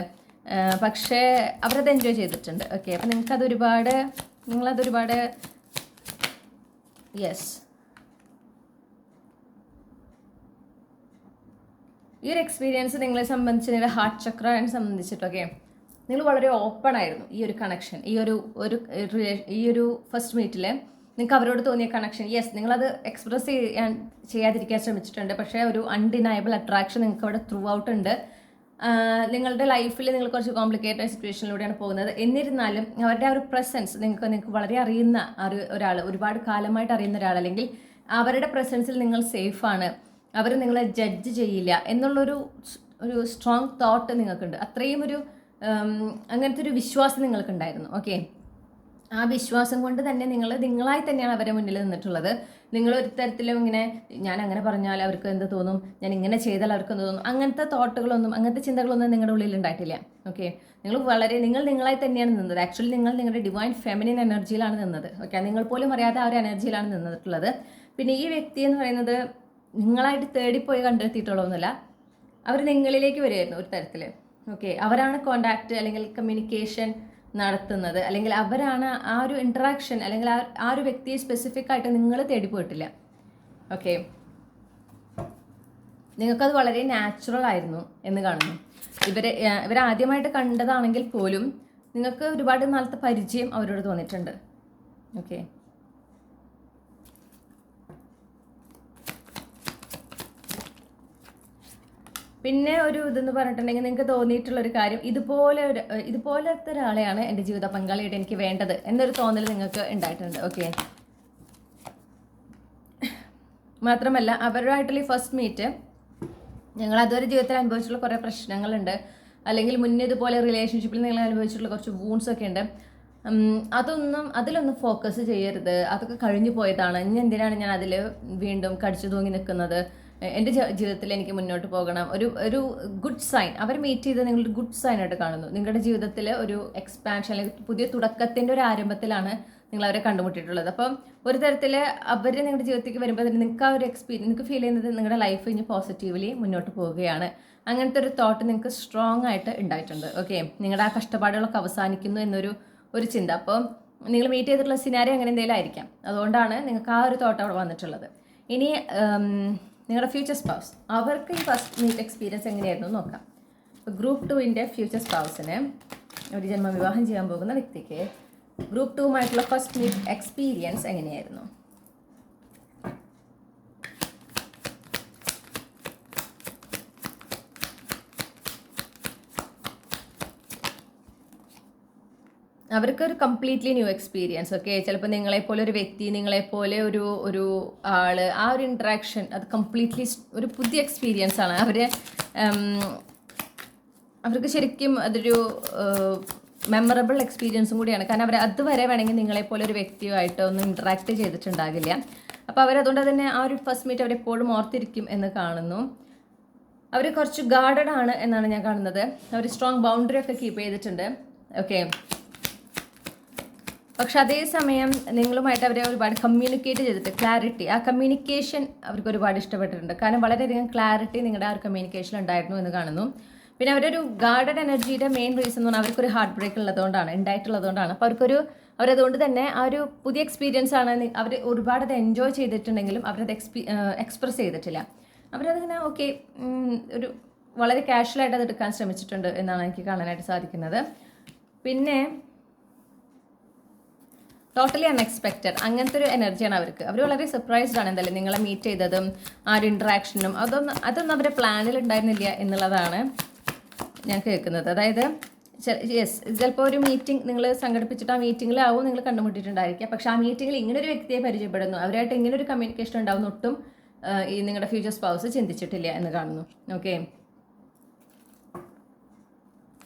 പക്ഷേ അവരത് എൻജോയ് ചെയ്തിട്ടുണ്ട്. ഓക്കെ, അപ്പം നിങ്ങളതൊരുപാട് യെസ്, ഈ ഒരു എക്സ്പീരിയൻസ് നിങ്ങളെ സംബന്ധിച്ച്, നിങ്ങളുടെ ഹാർട്ട് ചക്രനെ സംബന്ധിച്ചിട്ടൊക്കെ നിങ്ങൾ വളരെ ഓപ്പൺ ആയിരുന്നു. ഈ ഒരു കണക്ഷൻ, ഈ ഒരു ഫസ്റ്റ് മീറ്റിൽ നിങ്ങൾക്ക് അവരോട് തോന്നിയ കണക്ഷൻ, യെസ്, നിങ്ങളത് എക്സ്പ്രസ് ചെയ്യാതിരിക്കാൻ ശ്രമിച്ചിട്ടുണ്ട്. പക്ഷേ ഒരു അൺഡിനയബിൾ അട്രാക്ഷൻ നിങ്ങൾക്ക് അവിടെ ത്രൂ ഔട്ട് ഉണ്ട്. നിങ്ങളുടെ ലൈഫിൽ നിങ്ങൾ കുറച്ച് കോംപ്ലിക്കേറ്റഡ് സിറ്റുവേഷനിലൂടെയാണ് പോകുന്നത്. എന്നിരുന്നാലും അവരുടെ ആ ഒരു പ്രസൻസ് നിങ്ങൾക്ക് വളരെ അറിയുന്ന ഒരാൾ, ഒരുപാട് കാലമായിട്ട് അറിയുന്ന ഒരാൾ, അല്ലെങ്കിൽ അവരുടെ പ്രസൻസിൽ നിങ്ങൾ സേഫാണ്, അവർ നിങ്ങളെ ജഡ്ജ് ചെയ്യില്ല എന്നുള്ളൊരു സ്ട്രോങ് തോട്ട് നിങ്ങൾക്കുണ്ട്. അത്രയും അങ്ങനത്തെ ഒരു വിശ്വാസം നിങ്ങൾക്കുണ്ടായിരുന്നു. ഓക്കെ, ആ വിശ്വാസം കൊണ്ട് തന്നെ നിങ്ങളായി തന്നെയാണ് അവരെ മുന്നിൽ നിന്നിട്ടുള്ളത്. നിങ്ങൾ ഒരു തരത്തിലും ഇങ്ങനെ, ഞാൻ അങ്ങനെ പറഞ്ഞാൽ അവർക്ക് എന്ത് തോന്നും, ഞാൻ ഇങ്ങനെ ചെയ്താൽ അവർക്ക് എന്ത് തോന്നും, അങ്ങനത്തെ തോട്ടുകളൊന്നും, അങ്ങനത്തെ ചിന്തകളൊന്നും നിങ്ങളുടെ ഉള്ളിൽ ഉണ്ടായിട്ടില്ല. ഓക്കെ, നിങ്ങൾ നിങ്ങളായി തന്നെയാണ് നിന്നത്. ആക്ച്വലി നിങ്ങൾ നിങ്ങളുടെ ഡിവൈൻ ഫെമിനിൻ എനർജിയിലാണ് നിന്നത്. ഓക്കെ, നിങ്ങൾ പോലും അറിയാതെ ആ ഒരു എനർജിയിലാണ് നിന്നിട്ടുള്ളത്. പിന്നെ ഈ വ്യക്തി എന്ന് പറയുന്നത് നിങ്ങളായിട്ട് തേടിപ്പോയി കണ്ടെത്തിയിട്ടുള്ളതൊന്നുമില്ല. അവർ നിങ്ങളിലേക്ക് വരികയായിരുന്നു ഒരു തരത്തിൽ. ഓക്കെ, അവരാണ് കോണ്ടാക്ട് അല്ലെങ്കിൽ കമ്മ്യൂണിക്കേഷൻ നടത്തുന്നത്, അല്ലെങ്കിൽ അവരാണ് ആ ഒരു ഇൻട്രാക്ഷൻ, അല്ലെങ്കിൽ ആ ഒരു വ്യക്തിയെ സ്പെസിഫിക് ആയിട്ട് നിങ്ങൾ തേടിപ്പോയിട്ടില്ല. ഓക്കെ, നിങ്ങൾക്കത് വളരെ നാച്ചുറൽ ആയിരുന്നു എന്ന് കാണുന്നു. ഇവരാദ്യമായിട്ട് കണ്ടതാണെങ്കിൽ പോലും നിങ്ങൾക്ക് ഒരുപാട് നാളത്തെ പരിചയം അവരോട് തോന്നിയിട്ടുണ്ട്. ഓക്കെ, പിന്നെ ഇതെന്ന് പറഞ്ഞിട്ടുണ്ടെങ്കിൽ നിങ്ങൾക്ക് തോന്നിയിട്ടുള്ളൊരു കാര്യം, ഇതുപോലത്തെ ഒരാളെയാണ് എൻ്റെ ജീവിത പങ്കാളിയായിട്ട് എനിക്ക് വേണ്ടത് എന്നൊരു തോന്നൽ നിങ്ങൾക്ക് ഉണ്ടായിട്ടുണ്ട്. ഓക്കെ, മാത്രമല്ല അവരുമായിട്ടുള്ള ഈ ഫസ്റ്റ് മീറ്റ്, ഞങ്ങൾ അതുവരെ ജീവിതത്തിൽ അനുഭവിച്ചിട്ടുള്ള കുറേ പ്രശ്നങ്ങളുണ്ട്, അല്ലെങ്കിൽ മുന്നേ ഇതുപോലെ റിലേഷൻഷിപ്പിൽ നിങ്ങൾ അനുഭവിച്ചിട്ടുള്ള കുറച്ച് വൂൺസ് ഒക്കെ ഉണ്ട്. അതിലൊന്നും ഫോക്കസ് ചെയ്യരുത്. അതൊക്കെ കഴിഞ്ഞു പോയതാണ്. ഇനി എന്തിനാണ് ഞാൻ അതിൽ വീണ്ടും കടിച്ചു തൂങ്ങി നിൽക്കുന്നത്? എൻ്റെ ജീവിതത്തിൽ എനിക്ക് മുന്നോട്ട് പോകണം. ഒരു ഗുഡ് സൈൻ, അവർ മീറ്റ് ചെയ്ത് നിങ്ങളൊരു ഗുഡ് സൈൻ ആയിട്ട് കാണുന്നു. നിങ്ങളുടെ ജീവിതത്തിൽ ഒരു എക്സ്പാൻഷൻ, അല്ലെങ്കിൽ പുതിയ തുടക്കത്തിൻ്റെ ഒരു ആരംഭത്തിലാണ് നിങ്ങൾ അവരെ കണ്ടുമുട്ടിയിട്ടുള്ളത്. അപ്പം ഒരു തരത്തിൽ അവർ നിങ്ങളുടെ ജീവിതത്തിലേക്ക് വരുമ്പോൾ തന്നെ നിങ്ങൾക്ക് ആ ഒരു നിങ്ങൾക്ക് ഫീൽ ചെയ്യുന്നത് നിങ്ങളുടെ ലൈഫ് ഇനി പോസിറ്റീവ്ലി മുന്നോട്ട് പോവുകയാണ്. അങ്ങനത്തെ ഒരു തോട്ട് നിങ്ങൾക്ക് സ്ട്രോങ് ആയിട്ട് ഉണ്ടായിട്ടുണ്ട്. ഓക്കെ, നിങ്ങളുടെ ആ കഷ്ടപ്പാടുകളൊക്കെ അവസാനിക്കുന്നു എന്നൊരു ചിന്ത. അപ്പോൾ നിങ്ങൾ മീറ്റ് ചെയ്തിട്ടുള്ള സിനാരി അങ്ങനെ എന്തെങ്കിലും ആയിരിക്കാം. അതുകൊണ്ടാണ് നിങ്ങൾക്ക് ആ ഒരു തോട്ട് അവിടെ വന്നിട്ടുള്ളത്. ഇനി നിങ്ങളുടെ ഫ്യൂച്ചർ സ്പൗസ്, അവർക്ക് ഈ ഫസ്റ്റ് മീറ്റ് എക്സ്പീരിയൻസ് എങ്ങനെയായിരുന്നു നോക്കാം. ഗ്രൂപ്പ് 2ൻ്റെ ഫ്യൂച്ചർ സ്പൗസിന്, ഒരു ജന്മ വിവാഹം ചെയ്യാൻ പോകുന്ന വ്യക്തിക്ക് ഗ്രൂപ്പ് 2മായിട്ടുള്ള ഫസ്റ്റ് മീറ്റ് എക്സ്പീരിയൻസ് എങ്ങനെയായിരുന്നു? അവർക്കൊരു കംപ്ലീറ്റ്ലി ന്യൂ എക്സ്പീരിയൻസ്. ഓക്കെ, ചിലപ്പോൾ നിങ്ങളെപ്പോലെ ഒരു വ്യക്തി, നിങ്ങളെപ്പോലെ ഒരു ആള്, ആ ഒരു ഇൻട്രാക്ഷൻ, അത് കംപ്ലീറ്റ്ലി ഒരു പുതിയ എക്സ്പീരിയൻസ് ആണ്. അവർക്ക് ശരിക്കും അതൊരു മെമ്മറബിൾ എക്സ്പീരിയൻസും കൂടിയാണ്. കാരണം അവർ അതുവരെ വേണമെങ്കിൽ നിങ്ങളെപ്പോലെ ഒരു വ്യക്തിയുമായിട്ട് ഒന്നും ഇൻട്രാക്ട് ചെയ്തിട്ടുണ്ടാകില്ല. അപ്പോൾ അവരതുകൊണ്ട് തന്നെ ആ ഒരു ഫസ്റ്റ് മീറ്റ് അവരെപ്പോഴും ഓർത്തിരിക്കും എന്ന് കാണുന്നു. അവർ കുറച്ച് ഗാർഡഡ് ആണ് എന്നാണ് ഞാൻ കാണുന്നത്. അവർ സ്ട്രോങ് ബൗണ്ടറി ഒക്കെ കീപ്പ് ചെയ്തിട്ടുണ്ട്. ഓക്കെ, പക്ഷെ അതേസമയം നിങ്ങളുമായിട്ട് അവരെ ഒരുപാട് കമ്മ്യൂണിക്കേറ്റ് ചെയ്തിട്ട് ക്ലാരിറ്റി, ആ കമ്മ്യൂണിക്കേഷൻ അവർക്ക് ഒരുപാട് ഇഷ്ടപ്പെട്ടിട്ടുണ്ട്. കാരണം വളരെയധികം ക്ലാരിറ്റി നിങ്ങളുടെ ആ ഒരു കമ്മ്യൂണിക്കേഷൻ ഉണ്ടായിരുന്നു എന്ന് കാണുന്നു. പിന്നെ അവരൊരു ഗാർഡൻ എനർജിയുടെ മെയിൻ റീസൺ എന്ന് പറഞ്ഞാൽ അവർക്കൊരു ഹാർട്ട് ബ്രേക്ക് ഉണ്ടായിട്ടുള്ളതുകൊണ്ടാണ്. അപ്പോൾ അവരതുകൊണ്ട് തന്നെ ആ ഒരു പുതിയ എക്സ്പീരിയൻസ് ആണ്. അവർ ഒരുപാട് അത് എൻജോയ് ചെയ്തിട്ടുണ്ടെങ്കിലും അവരത് എക്സ്പ്രസ് ചെയ്തിട്ടില്ല. അവരതിങ്ങനെ ഓക്കെ, ഒരു വളരെ കാഷ്വലായിട്ട് അത് എടുക്കാൻ ശ്രമിച്ചിട്ടുണ്ട് എന്നാണ് എനിക്ക് കാണാനായിട്ട് സാധിക്കുന്നത്. പിന്നെ ടോട്ടലി അൺഎക്സ്പെക്റ്റഡ് അങ്ങനത്തെ ഒരു എനർജിയാണ് അവർക്ക്. അവർ വളരെ സർപ്രൈസ്ഡ് ആണ് എന്തായാലും നിങ്ങളെ മീറ്റ് ചെയ്തതും ആ ഒരു ഇൻട്രാക്ഷനും. അതൊന്നും അവരുടെ പ്ലാനിൽ ഉണ്ടായിരുന്നില്ല എന്നുള്ളതാണ് ഞാൻ കേൾക്കുന്നത്. അതായത് യെസ്, ചിലപ്പോൾ ഒരു മീറ്റിംഗ് നിങ്ങൾ സംഘടിപ്പിച്ചിട്ട് ആ മീറ്റിങ്ങിലാവും നിങ്ങൾ കണ്ടുമുട്ടിയിട്ടുണ്ടായിരിക്കുക. പക്ഷേ ആ മീറ്റിങ്ങിൽ ഇങ്ങനെ ഒരു വ്യക്തിയെ പരിചയപ്പെടുന്നു, അവരായിട്ട് ഇങ്ങനെ ഒരു കമ്മ്യൂണിക്കേഷൻ ഉണ്ടാവുന്ന ഒട്ടും ഈ നിങ്ങളുടെ ഫ്യൂച്ചർ സ്പൗസ് ചിന്തിച്ചിട്ടില്ല എന്ന് കാണുന്നു. ഓക്കെ,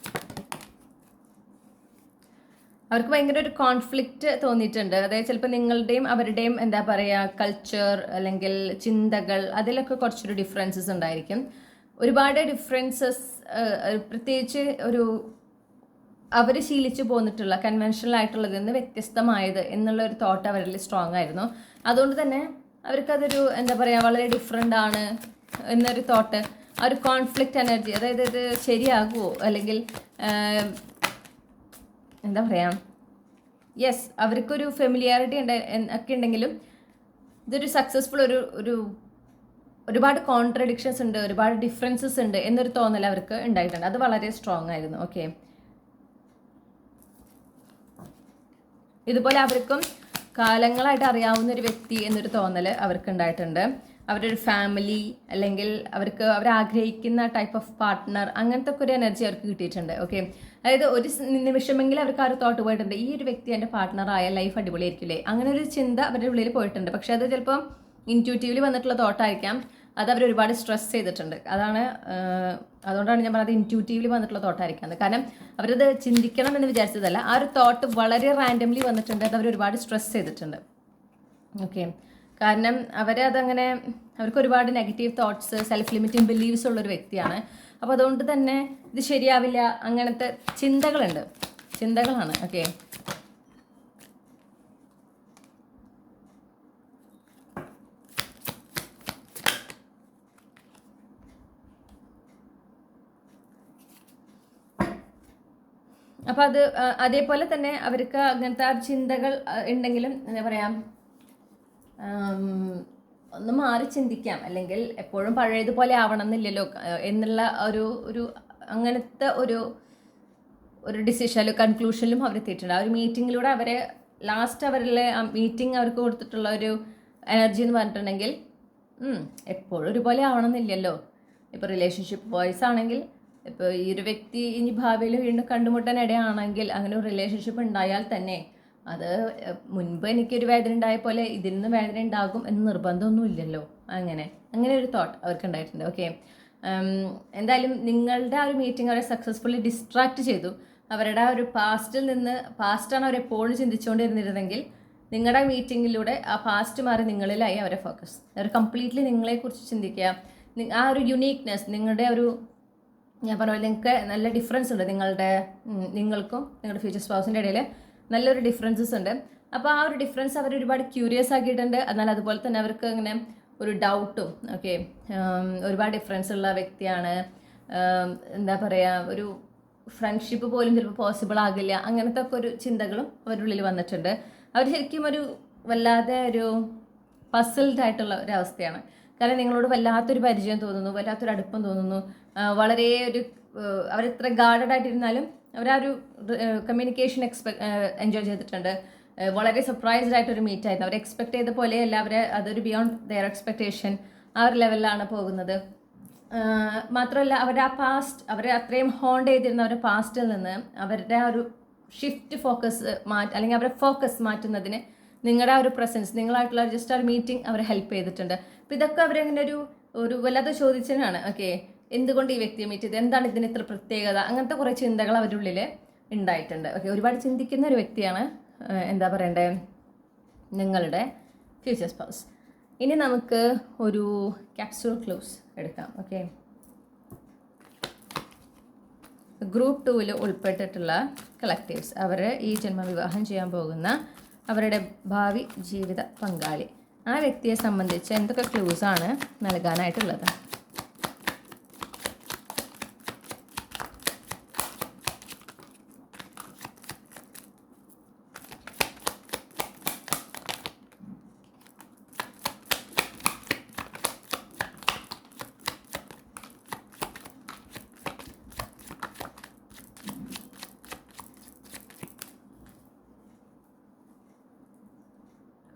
അവർക്ക് ഭയങ്കര ഒരു കോൺഫ്ലിക്റ്റ് തോന്നിയിട്ടുണ്ട്. അതായത് ചിലപ്പോൾ നിങ്ങളുടെയും അവരുടെയും എന്താ പറയുക കൾച്ചർ അല്ലെങ്കിൽ ചിന്തകൾ അതിലൊക്കെ കുറച്ചൊരു ഡിഫറൻസസ് ഉണ്ടായിരിക്കും. ഒരുപാട് ഡിഫറൻസസ്, പ്രത്യേകിച്ച് ഒരു അവർ ശീലിച്ചു പോന്നിട്ടുള്ള കൺവെൻഷണൽ ആയിട്ടുള്ളതിൽ നിന്ന് വ്യത്യസ്തമായത് എന്നുള്ള ഒരു തോട്ട് അവരിൽ സ്ട്രോങ് ആയിരുന്നു. അതുകൊണ്ട് തന്നെ അവർക്കതൊരു എന്താ പറയുക വളരെ ഡിഫറെൻ്റ് ആണ് എന്നൊരു തോട്ട്, ആ ഒരു കോൺഫ്ലിക്റ്റ് എനർജി, അതായത് ഇത് ശരിയാകുമോ അല്ലെങ്കിൽ എന്താ പറയുക, യെസ് അവർക്കൊരു ഫെമിലിയാരിറ്റി ഒക്കെ ഉണ്ടെങ്കിലും ഇതൊരു സക്സസ്ഫുൾ ഒരുപാട് കോൺട്രഡിക്ഷൻസ് ഉണ്ട്, ഒരുപാട് ഡിഫറൻസസ് ഉണ്ട് എന്നൊരു തോന്നൽ അവർക്ക് ഉണ്ടായിട്ടുണ്ട്. അത് വളരെ സ്ട്രോങ് ആയിരുന്നു. ഓക്കെ, ഇതുപോലെ അവർക്കും കാലങ്ങളായിട്ട് അറിയാവുന്ന ഒരു വ്യക്തി എന്നൊരു തോന്നൽ അവർക്ക് ഉണ്ടായിട്ടുണ്ട്. അവരുടെ ഒരു ഫാമിലി അല്ലെങ്കിൽ അവരാഗ്രഹിക്കുന്ന ടൈപ്പ് ഓഫ് പാർട്ട്ണർ, അങ്ങനത്തെ ഒക്കെ ഒരു എനർജി അവർക്ക് കിട്ടിയിട്ടുണ്ട്. ഓക്കെ, അതായത് ഒരു നിമിഷമെങ്കിലും അവർക്ക് ആ ഒരു തോട്ട് പോയിട്ടുണ്ട്, ഈ ഒരു വ്യക്തി എൻ്റെ പാർട്ട്ണറായ ലൈഫ് അടിപൊളിയായിരിക്കില്ലേ, അങ്ങനെ ഒരു ചിന്ത അവരുടെ ഉള്ളിൽ പോയിട്ടുണ്ട്. പക്ഷെ അത് ചിലപ്പോൾ ഇൻറ്റ്യൂട്ടീവ്ലി വന്നിട്ടുള്ള തോട്ടായിരിക്കാം, അത് അവർ ഒരുപാട് സ്ട്രെസ് ചെയ്തിട്ടുണ്ട്. അതുകൊണ്ടാണ് ഞാൻ പറഞ്ഞത് ഇൻറ്റ്യൂട്ടീവ്ലി വന്നിട്ടുള്ള തോട്ടായിരിക്കാം. കാരണം അവരത് ചിന്തിക്കണം എന്ന് വിചാരിച്ചതല്ല, ആ ഒരു തോട്ട് വളരെ റാൻഡംലി വന്നിട്ടുണ്ട്, അത് അവർ ഒരുപാട് സ്ട്രെസ് ചെയ്തിട്ടുണ്ട്. ഓക്കെ, കാരണം അവർക്ക് ഒരുപാട് negative thoughts, self limiting beliefs ഉള്ളൊരു വ്യക്തിയാണ്. അപ്പോൾ അതുകൊണ്ട് തന്നെ ഇത് ശരിയാവില്ല അങ്ങനത്തെ ചിന്തകളാണ്. ഓക്കെ, അപ്പോൾ അതേപോലെ തന്നെ അവർക്ക് അങ്ങനത്തെ ചിന്തകൾ ഉണ്ടെങ്കിലും എന്താ പറയുക, ഒന്ന് മാറി ചിന്തിക്കാം, അല്ലെങ്കിൽ എപ്പോഴും പഴയതുപോലെ ആവണം എന്നില്ലല്ലോ എന്നുള്ള ഒരു അങ്ങനത്തെ ഒരു ഡിസിഷനിലും കൺക്ലൂഷനിലും അവർ എത്തിയിട്ടുണ്ട്. ആ ഒരു മീറ്റിങ്ങിലൂടെ അവരിലെ ആ മീറ്റിംഗ് അവർക്ക് കൊടുത്തിട്ടുള്ള ഒരു എനർജി എന്ന് പറഞ്ഞിട്ടുണ്ടെങ്കിൽ എപ്പോഴും ഒരുപോലെ ആവണം എന്നില്ലല്ലോ. ഇപ്പോൾ റിലേഷൻഷിപ്പ് ബോയ്സ് ആണെങ്കിൽ, ഇപ്പോൾ ഈ ഒരു വ്യക്തി ഇനി ഭാവിയിൽ വീണ്ടും കണ്ടുമുട്ടാൻ ഇടയാണെങ്കിൽ അങ്ങനെ ഒരു റിലേഷൻഷിപ്പ് ഉണ്ടായാൽ തന്നെ അത് മുൻപ് എനിക്കൊരു വേദന ഉണ്ടായ പോലെ ഇതിൽ നിന്ന് വേദന ഉണ്ടാകും എന്ന് നിർബന്ധമൊന്നും ഇല്ലല്ലോ. അങ്ങനെ ഒരു തോട്ട് അവർക്ക് ഉണ്ടായിട്ടുണ്ട്. ഓക്കെ, എന്തായാലും നിങ്ങളുടെ ആ ഒരു മീറ്റിംഗ് അവരെ സക്സസ്ഫുള്ളി ഡിസ്ട്രാക്ട് ചെയ്തു. അവരുടെ ആ ഒരു പാസ്റ്റാണ് അവരെപ്പോഴും ചിന്തിച്ചുകൊണ്ടിരുന്നിരുന്നെങ്കിൽ നിങ്ങളുടെ മീറ്റിങ്ങിലൂടെ ആ പാസ്റ്റ് മാറി നിങ്ങളിലായി അവരെ ഫോക്കസ്. അവർ കംപ്ലീറ്റ്ലി നിങ്ങളെക്കുറിച്ച് ചിന്തിക്കുക. ആ ഒരു യുണീക്നെസ്, നിങ്ങളുടെ ഞാൻ പറഞ്ഞ പോലെ നിങ്ങൾക്ക് നല്ല ഡിഫറൻസ് ഉണ്ട്, നിങ്ങൾക്കും നിങ്ങളുടെ ഫ്യൂച്ചർ സ്പൗസിൻ്റെ ഇടയിൽ നല്ലൊരു ഡിഫറൻസസ് ഉണ്ട്. അപ്പോൾ ആ ഒരു ഡിഫറൻസ് അവർ ഒരുപാട് ക്യൂരിയസ് ആക്കിയിട്ടുണ്ട്. എന്നാൽ അതുപോലെ തന്നെ അവർക്ക് ഇങ്ങനെ ഒരു ഡൗട്ടും. ഓക്കെ, ഒരുപാട് ഡിഫറൻസ് ഉള്ള വ്യക്തിയാണ്, എന്താ പറയുക, ഒരു ഫ്രണ്ട്ഷിപ്പ് പോലും ചിലപ്പോൾ പോസിബിൾ ആകില്ല, അങ്ങനത്തെ ഒക്കെ ഒരു ചിന്തകളും അവരുടെ ഉള്ളിൽ വന്നിട്ടുണ്ട്. അവർ ശരിക്കും വല്ലാതെ ഒരു പസിൽഡ് ആയിട്ടുള്ള ഒരു അവസ്ഥയാണ്. കാരണം നിങ്ങളോട് വല്ലാത്തൊരു പരിചയം തോന്നുന്നു, വല്ലാത്തൊരു അടുപ്പം തോന്നുന്നു, വളരെ അവരെത്ര ഗാർഡഡ് ആയിട്ടിരുന്നാലും അവരാ ഒരു കമ്മ്യൂണിക്കേഷൻ എൻജോയ് ചെയ്തിട്ടുണ്ട്. വളരെ സർപ്രൈസ്ഡ് ആയിട്ടൊരു മീറ്റ് ആയിരുന്നു. അവർ എക്സ്പെക്ട് ചെയ്ത പോലെയല്ല, അതൊരു ബിയോണ്ട് ദെയർ എക്സ്പെക്ടേഷൻ ആ ഒരു ലെവലിലാണ് പോകുന്നത്. മാത്രമല്ല അവരെ അത്രയും ഹോണ്ട് ചെയ്തിരുന്ന അവരുടെ പാസ്റ്റിൽ നിന്ന് അവരുടെ ആ ഒരു ഷിഫ്റ്റ് ഫോക്കസ് അല്ലെങ്കിൽ അവരുടെ ഫോക്കസ് മാറ്റുന്നതിന് നിങ്ങളുടെ ആ ഒരു പ്രസൻസ്, നിങ്ങളായിട്ടുള്ള ജസ്റ്റ് ആ ഒരു മീറ്റിംഗ് അവരെ ഹെൽപ്പ് ചെയ്തിട്ടുണ്ട്. അപ്പോൾ ഇതൊക്കെ അവരെങ്ങനെ ഒരു വല്ലാതെ ചോദിച്ചതിനാണ്. ഓക്കെ, എന്തുകൊണ്ട് ഈ വ്യക്തിയെ മീറ്റ് ചെയ്ത്, എന്താണ് ഇതിന് ഇത്ര പ്രത്യേകത, അങ്ങനത്തെ കുറേ ചിന്തകൾ അവരുടെ ഉള്ളിൽ ഉണ്ടായിട്ടുണ്ട്. ഓക്കെ, ഒരുപാട് ചിന്തിക്കുന്ന ഒരു വ്യക്തിയാണ് എന്താ പറയണ്ടേ നിങ്ങളുടെ ഫ്യൂച്ചർ സ്പൗസ്. ഇനി നമുക്ക് ഒരു ക്യാപ്സ്യൂൾ ക്ലോസ് എടുക്കാം. ഓക്കെ, ഗ്രൂപ്പ് 2 ഉൾപ്പെട്ടിട്ടുള്ള കളക്റ്റീവ്സ്, അവർ ഈ ജന്മം വിവാഹം ചെയ്യാൻ പോകുന്ന അവരുടെ ഭാവി ജീവിത പങ്കാളി, ആ വ്യക്തിയെ സംബന്ധിച്ച് എന്തൊക്കെ ക്ലൂസാണ് നൽകാനായിട്ടുള്ളത്?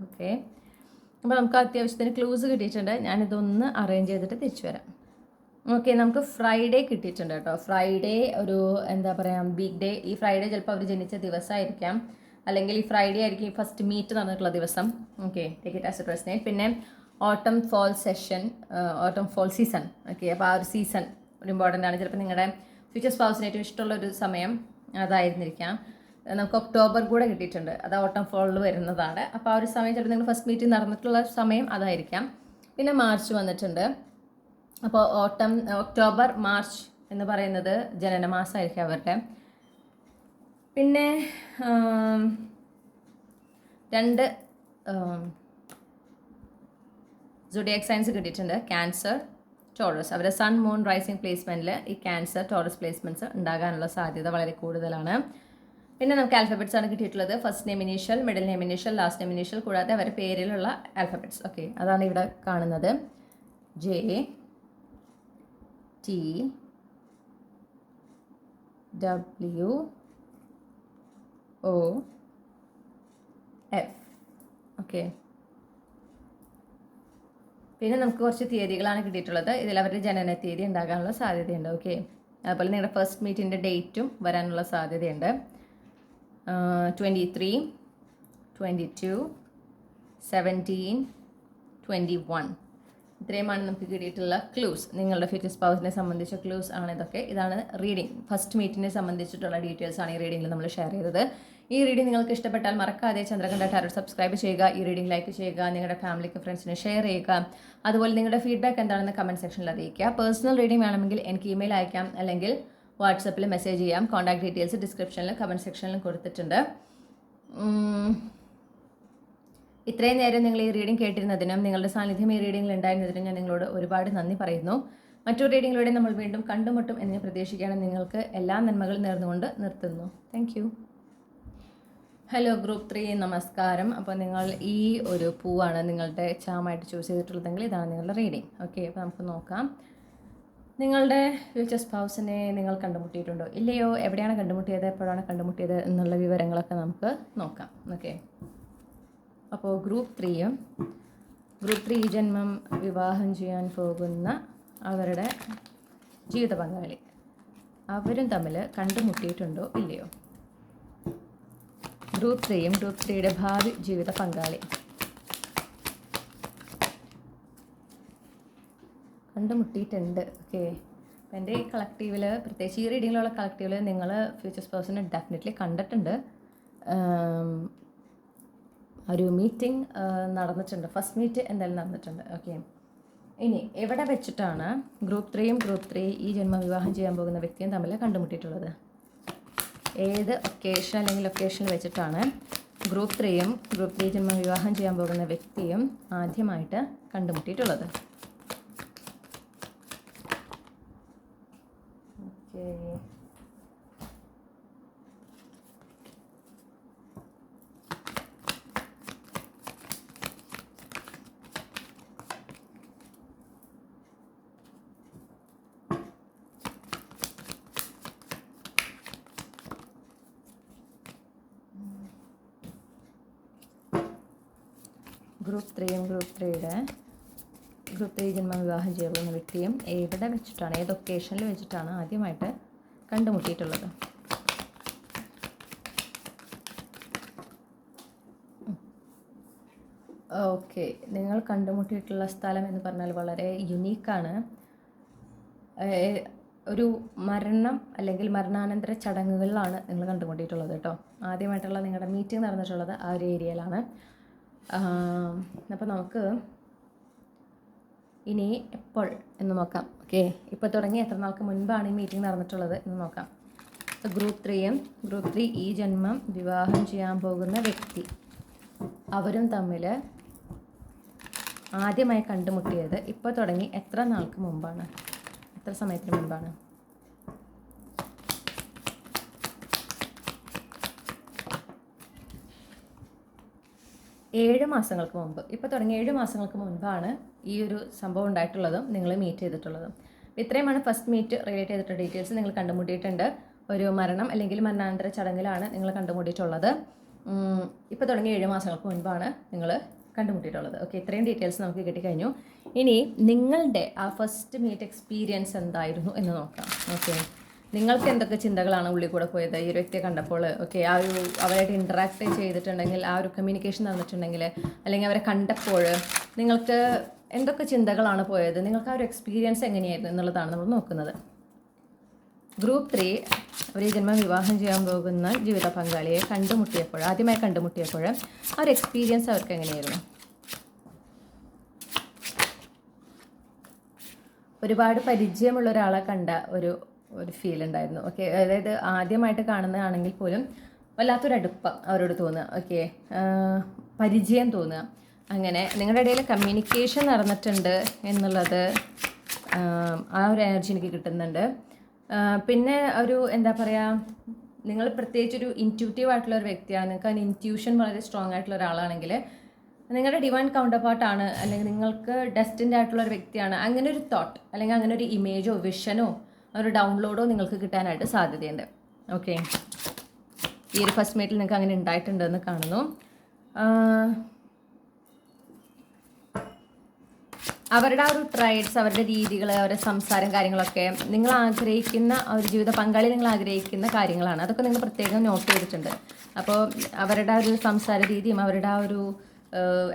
ഓക്കെ, അപ്പോൾ നമുക്ക് അത്യാവശ്യത്തിന് ക്ലൂസ് കിട്ടിയിട്ടുണ്ട്. ഞാനിതൊന്ന് അറേഞ്ച് ചെയ്തിട്ട് തിരിച്ചു വരാം. ഓക്കെ, നമുക്ക് ഫ്രൈഡേ കിട്ടിയിട്ടുണ്ട് കേട്ടോ. ഫ്രൈഡേ ഒരു എന്താ പറയുക വീക്ക് ഡേ. ഈ ഫ്രൈഡേ ചിലപ്പോൾ അവർ ജനിച്ച ദിവസമായിരിക്കാം, അല്ലെങ്കിൽ ഈ ഫ്രൈഡേ ആയിരിക്കും ഈ ഫസ്റ്റ് മീറ്റ് നടന്നിട്ടുള്ള ദിവസം. Okay, take it as A പ്രശ്നം. പിന്നെ ഓട്ടം ഫോൾ സെഷൻ, ഓട്ടം ഫോൾ സീസൺ. ഓക്കെ, അപ്പോൾ ആ ഒരു സീസൺ ഒരു ഇമ്പോർട്ടൻ്റ് ആണ്. ചിലപ്പോൾ നിങ്ങളുടെ ഫ്യൂച്ചർ സ്പൗസിന് ഏറ്റവും ഇഷ്ടമുള്ള ഒരു സമയം അതായിരുന്നിരിക്കാം. നമുക്ക് ഒക്ടോബർ കൂടെ കിട്ടിയിട്ടുണ്ട്, അത് ഓട്ടം ഫോളിൽ വരുന്നതാണ്. അപ്പോൾ ആ ഒരു സമയം ചിലപ്പോൾ നിങ്ങൾ ഫസ്റ്റ് മീറ്റിംഗ് നടന്നിട്ടുള്ള സമയം അതായിരിക്കാം. പിന്നെ മാർച്ച് വന്നിട്ടുണ്ട്. അപ്പോൾ ഒക്ടോബർ മാർച്ച് എന്ന് പറയുന്നത് ജനനമാസമായിരിക്കും അവരുടെ. പിന്നെ 2 സോഡിയാക് സൈൻസ് കിട്ടിയിട്ടുണ്ട്, ക്യാൻസർ, ടോറസ്. അവരുടെ സൺ മൂൺ റൈസിങ് പ്ലേസ്മെൻറ്റിൽ ഈ ക്യാൻസർ ടോറസ് പ്ലേസ്മെൻറ്റ്സ് ഉണ്ടാകാനുള്ള സാധ്യത വളരെ കൂടുതലാണ്. പിന്നെ നമുക്ക് ആൽഫബറ്റ്സ് ആണ് കിട്ടിയിട്ടുള്ളത്. First name initial, middle name initial, last name initial, കൂടാതെ അവരുടെ പേരിലുള്ള ആൽഫബറ്റ്സ്. ഓക്കെ, അതാണ് ഇവിടെ കാണുന്നത്. JTOF. ഓക്കെ, പിന്നെ നമുക്ക് കുറച്ച് തീയതികളാണ് കിട്ടിയിട്ടുള്ളത്. ഇതിൽ അവരുടെ ജനന തീയതി ഉണ്ടാകാനുള്ള സാധ്യതയുണ്ട്. ഓക്കെ, അതുപോലെ നിങ്ങളുടെ ഫസ്റ്റ് മീറ്റിൻ്റെ ഡേറ്റും വരാനുള്ള സാധ്യതയുണ്ട്. 23, 22, 17, 21. ഇത്രയുമാണ് നമുക്ക് കിട്ടിയിട്ടുള്ള ക്ലൂസ്. നിങ്ങളുടെ ഫ്യൂച്ചർ സ്പൗസിനെ സംബന്ധിച്ച ക്ലൂസ് ആണ് ഇതൊക്കെ. ഇതാണ് റീഡിംഗ്. ഫസ്റ്റ് മീറ്റിനെ സംബന്ധിച്ചിട്ടുള്ള ഡീറ്റെയിൽസ് ആണ് ഈ റീഡിങ്ങിൽ നമ്മൾ ഷെയർ ചെയ്തത്. ഈ റീഡിംഗ് നിങ്ങൾക്ക് ഇഷ്ടപ്പെട്ടാൽ മറക്കാതെ ചന്ദ്രകണ്ഠ ടാരോ സബ്സ്ക്രൈബ് ചെയ്യുക, ഈ റീഡിംഗ് ലൈക്ക് ചെയ്യുക, നിങ്ങളുടെ ഫാമിലിക്ക് ഫ്രണ്ട്സിന് ഷെയർ ചെയ്യുക. അതുപോലെ നിങ്ങളുടെ ഫീഡ്ബാക്ക് എന്താണെന്ന് കമൻറ്റ് സെക്ഷനിൽ അറിയിക്കുക. പേഴ്സണൽ റീഡിംഗ് വേണമെങ്കിൽ എനിക്ക് ഇമെയിൽ അയക്കാം, അല്ലെങ്കിൽ വാട്സപ്പിൽ മെസ്സേജ് ചെയ്യാം. കോൺടാക്ട് ഡീറ്റെയിൽസ് ഡിസ്ക്രിപ്ഷനിലും കമൻറ്റ് സെക്ഷനിലും കൊടുത്തിട്ടുണ്ട്. ഇത്രയും നേരം നിങ്ങൾ ഈ റീഡിംഗ് കേട്ടിരുന്നതിനും നിങ്ങളുടെ സാന്നിധ്യം ഈ റീഡിംഗിൽ ഉണ്ടായിരുന്നതിനും ഞാൻ നിങ്ങളോട് ഒരുപാട് നന്ദി പറയുന്നു. മറ്റൊരു റീഡിങ്ങിലൂടെ നമ്മൾ വീണ്ടും കണ്ടുമുട്ടും എന്ന് പ്രതീക്ഷിക്കുകയാണ്. നിങ്ങൾക്ക് എല്ലാ നന്മകളും നേർന്നുകൊണ്ട് നിർത്തുന്നു. Thank you. ഹലോ ഗ്രൂപ്പ് 3, നമസ്കാരം. അപ്പോൾ നിങ്ങൾ ഈ ഒരു പൂവാണ് നിങ്ങളുടെ ചാമായിട്ട് ചൂസ് ചെയ്തിട്ടുള്ളതെങ്കിൽ ഇതാണ് നിങ്ങളുടെ റീഡിംഗ്. ഓക്കെ, അപ്പോൾ നമുക്ക് നോക്കാം. നിങ്ങളുടെ ഫ്യൂച്ചർ സ്പൗസിനെ നിങ്ങൾ കണ്ടുമുട്ടിയിട്ടുണ്ടോ ഇല്ലയോ, എവിടെയാണ് കണ്ടുമുട്ടിയത്, എപ്പോഴാണ് കണ്ടുമുട്ടിയത് എന്നുള്ള വിവരങ്ങളൊക്കെ നമുക്ക് നോക്കാം. ഓക്കെ, അപ്പോൾ ഗ്രൂപ്പ് 3 ഈ ജന്മം വിവാഹം ചെയ്യാൻ പോകുന്ന അവരുടെ ജീവിത പങ്കാളി, അവരും തമ്മിൽ കണ്ടുമുട്ടിയിട്ടുണ്ടോ ഇല്ലയോ. ഗ്രൂപ്പ് 3യും ഗ്രൂപ്പ് 3യുടെ ഭാവി ജീവിത പങ്കാളി കണ്ടുമുട്ടിയിട്ടുണ്ട്. ഓക്കെ, അപ്പോൾ എൻ്റെ ഈ കളക്റ്റീവിൽ, പ്രത്യേകിച്ച് ഈ റീഡിങ്ങിലുള്ള കളക്റ്റീവിൽ നിങ്ങൾ ഫ്യൂച്ചർ സ്പൗസിനെ ഡെഫിനറ്റ്ലി കണ്ടിട്ടുണ്ട്. ഒരു മീറ്റിംഗ് നടന്നിട്ടുണ്ട്, ഫസ്റ്റ് മീറ്റ് എന്തായാലും നടന്നിട്ടുണ്ട്. ഓക്കെ, ഇനി എവിടെ വെച്ചിട്ടാണ് ഗ്രൂപ്പ് 3യും ഗ്രൂപ്പ് 3 ഈ ജന്മം വിവാഹം ചെയ്യാൻ പോകുന്ന വ്യക്തിയും തമ്മിൽ കണ്ടുമുട്ടിയിട്ടുള്ളത്, ഏത് ഒക്കേഷൻ അല്ലെങ്കിൽ ലൊക്കേഷനിൽ വെച്ചിട്ടാണ് ഗ്രൂപ്പ് 3യും ഗ്രൂപ്പ് 3 ജന്മം വിവാഹം ചെയ്യാൻ പോകുന്ന വ്യക്തിയും ആദ്യമായിട്ട് കണ്ടുമുട്ടിയിട്ടുള്ളത്. ഓക്കെ, ഗ്രൂപ്പ് 3യും ഗ്രൂപ്പ് 3 ജന്മം വിവാഹം ചെയ്യുന്ന വ്യക്തിയും എവിടെ വെച്ചിട്ടാണ്, ഏത് ഒക്കേഷനിൽ വെച്ചിട്ടാണ് ആദ്യമായിട്ട് കണ്ടുമുട്ടിയിട്ടുള്ളത്. ഓക്കെ, നിങ്ങൾ കണ്ടുമുട്ടിയിട്ടുള്ള സ്ഥലം എന്ന് പറഞ്ഞാൽ വളരെ യുണീക്കാണ്. ഒരു മരണം അല്ലെങ്കിൽ മരണാനന്തര ചടങ്ങുകളിലാണ് നിങ്ങൾ കണ്ടുമുട്ടിയിട്ടുള്ളത് കേട്ടോ. ആദ്യമായിട്ടുള്ള നിങ്ങളുടെ മീറ്റിംഗ് നടന്നിട്ടുള്ളത് ആ ഒരു ഏരിയയിലാണ്. അപ്പോൾ നമുക്ക് ഇനി എപ്പോൾ എന്ന് നോക്കാം. ഓക്കെ, ഇപ്പോൾ തുടങ്ങി എത്ര നാൾക്ക് മുൻപാണ് ഈ മീറ്റിംഗ് നടന്നിട്ടുള്ളത് എന്ന് നോക്കാം. ഗ്രൂപ്പ് 3 ഈ ജന്മം വിവാഹം ചെയ്യാൻ പോകുന്ന വ്യക്തി, അവരും തമ്മിൽ ആദ്യമായി കണ്ടുമുട്ടിയത് ഇപ്പോൾ തുടങ്ങി എത്ര നാൾക്ക് മുമ്പാണ്, എത്ര സമയത്തിന് മുൻപാണ്. ഏഴ് മാസങ്ങൾക്ക് മുമ്പ്, ഇപ്പോൾ തുടങ്ങി 7 മാസങ്ങൾക്ക് മുൻപാണ് ഈ ഒരു സംഭവം ഉണ്ടായിട്ടുള്ളതും നിങ്ങൾ മീറ്റ് ചെയ്തിട്ടുള്ളതും. ഇത്രയുമാണ് ഫസ്റ്റ് മീറ്റ് റിലേറ്റ് ചെയ്തിട്ടുള്ള ഡീറ്റെയിൽസ്. നിങ്ങൾ കണ്ടുമുട്ടിയിട്ടുണ്ട്, ഒരു മരണം അല്ലെങ്കിൽ മരണാനന്തര ചടങ്ങിലാണ് നിങ്ങൾ കണ്ടുമുട്ടിയിട്ടുള്ളത്. ഇപ്പോൾ തുടങ്ങി 7 മാസങ്ങൾക്ക് മുൻപാണ് നിങ്ങൾ കണ്ടുമുട്ടിയിട്ടുള്ളത്. ഓക്കെ, ഇത്രയും ഡീറ്റെയിൽസ് നമുക്ക് കിട്ടിക്കഴിഞ്ഞു. ഇനി നിങ്ങളുടെ ആ ഫസ്റ്റ് മീറ്റ് എക്സ്പീരിയൻസ് എന്തായിരുന്നു എന്ന് നോക്കാം. ഓക്കെ, നിങ്ങൾക്ക് എന്തൊക്കെ ചിന്തകളാണ് ഉള്ളിൽ കൂടെ പോയത് ഈ ഒരു വ്യക്തിയെ കണ്ടപ്പോൾ? ഓക്കെ, ആ ഒരു അവരായിട്ട് ഇൻറ്ററാക്ട് ചെയ്തിട്ടുണ്ടെങ്കിൽ, ആ ഒരു കമ്മ്യൂണിക്കേഷൻ നടന്നിട്ടുണ്ടെങ്കിൽ, അല്ലെങ്കിൽ അവരെ കണ്ടപ്പോൾ നിങ്ങൾക്ക് എന്തൊക്കെ ചിന്തകളാണ് പോയത്, നിങ്ങൾക്ക് ആ ഒരു എക്സ്പീരിയൻസ് എങ്ങനെയായിരുന്നു എന്നുള്ളതാണ് നമ്മൾ നോക്കുന്നത്. ഗ്രൂപ്പ് 3 അവർ ഈ ജന്മം വിവാഹം ചെയ്യാൻ പോകുന്ന ജീവിത പങ്കാളിയെ ആദ്യമായി കണ്ടുമുട്ടിയപ്പോൾ ആ ഒരു എക്സ്പീരിയൻസ് അവർക്ക് എങ്ങനെയായിരുന്നു? ഒരുപാട് പരിചയമുള്ള ഒരാളെ കണ്ട ഒരു ഫീൽ ഉണ്ടായിരുന്നു. ഓക്കെ, അതായത് ആദ്യമായിട്ട് കാണുന്നതാണെങ്കിൽ പോലും വല്ലാത്തൊരടുപ്പം അവരോട് തോന്നുക. ഓക്കെ, പരിചയം തോന്നുക. അങ്ങനെ നിങ്ങളുടെ ഇടയിൽ കമ്മ്യൂണിക്കേഷൻ നടന്നിട്ടുണ്ട് എന്നുള്ളത്, ആ ഒരു എനർജി എനിക്ക് കിട്ടുന്നുണ്ട്. പിന്നെ ഒരു എന്താ പറയുക, നിങ്ങൾ പ്രത്യേകിച്ചൊരു ഇൻറ്റ്യൂട്ടീവ് ആയിട്ടുള്ള ഒരു വ്യക്തിയാണ്, നിങ്ങൾക്ക് അതിന് ഇൻറ്റ്യൂഷൻ വളരെ സ്ട്രോങ് ആയിട്ടുള്ള ഒരാളാണെങ്കിൽ നിങ്ങളുടെ ഡിവൈൻ കൗണ്ടർ പാർട്ടാണ്, അല്ലെങ്കിൽ നിങ്ങൾക്ക് ഡെസ്റ്റിൻഡ് ആയിട്ടുള്ള ഒരു വ്യക്തിയാണ്, അങ്ങനെ ഒരു തോട്ട് അല്ലെങ്കിൽ അങ്ങനെ ഒരു ഇമേജോ വിഷനോ ഒരു ഡൗൺലോഡോ നിങ്ങൾക്ക് കിട്ടാനായിട്ട് സാധ്യതയുണ്ട്. ഓക്കെ, ഈ ഒരു ഫസ്റ്റ് മീറ്റിൽ നിങ്ങൾക്ക് അങ്ങനെ ഉണ്ടായിട്ടുണ്ടെന്ന് കാണുന്നു. അവരുടെ ആ ഒരു ട്രൈഡ്സ്, അവരുടെ രീതികൾ, അവരുടെ സംസാരം, കാര്യങ്ങളൊക്കെ നിങ്ങൾ ആഗ്രഹിക്കുന്ന ഒരു ജീവിത പങ്കാളി നിങ്ങൾ ആഗ്രഹിക്കുന്ന കാര്യങ്ങളാണ്. അതൊക്കെ നിങ്ങൾ പ്രത്യേകം നോട്ട് ചെയ്തിട്ടുണ്ട്. അപ്പോൾ അവരുടെ ആ ഒരു സംസാര രീതിയും അവരുടെ ആ ഒരു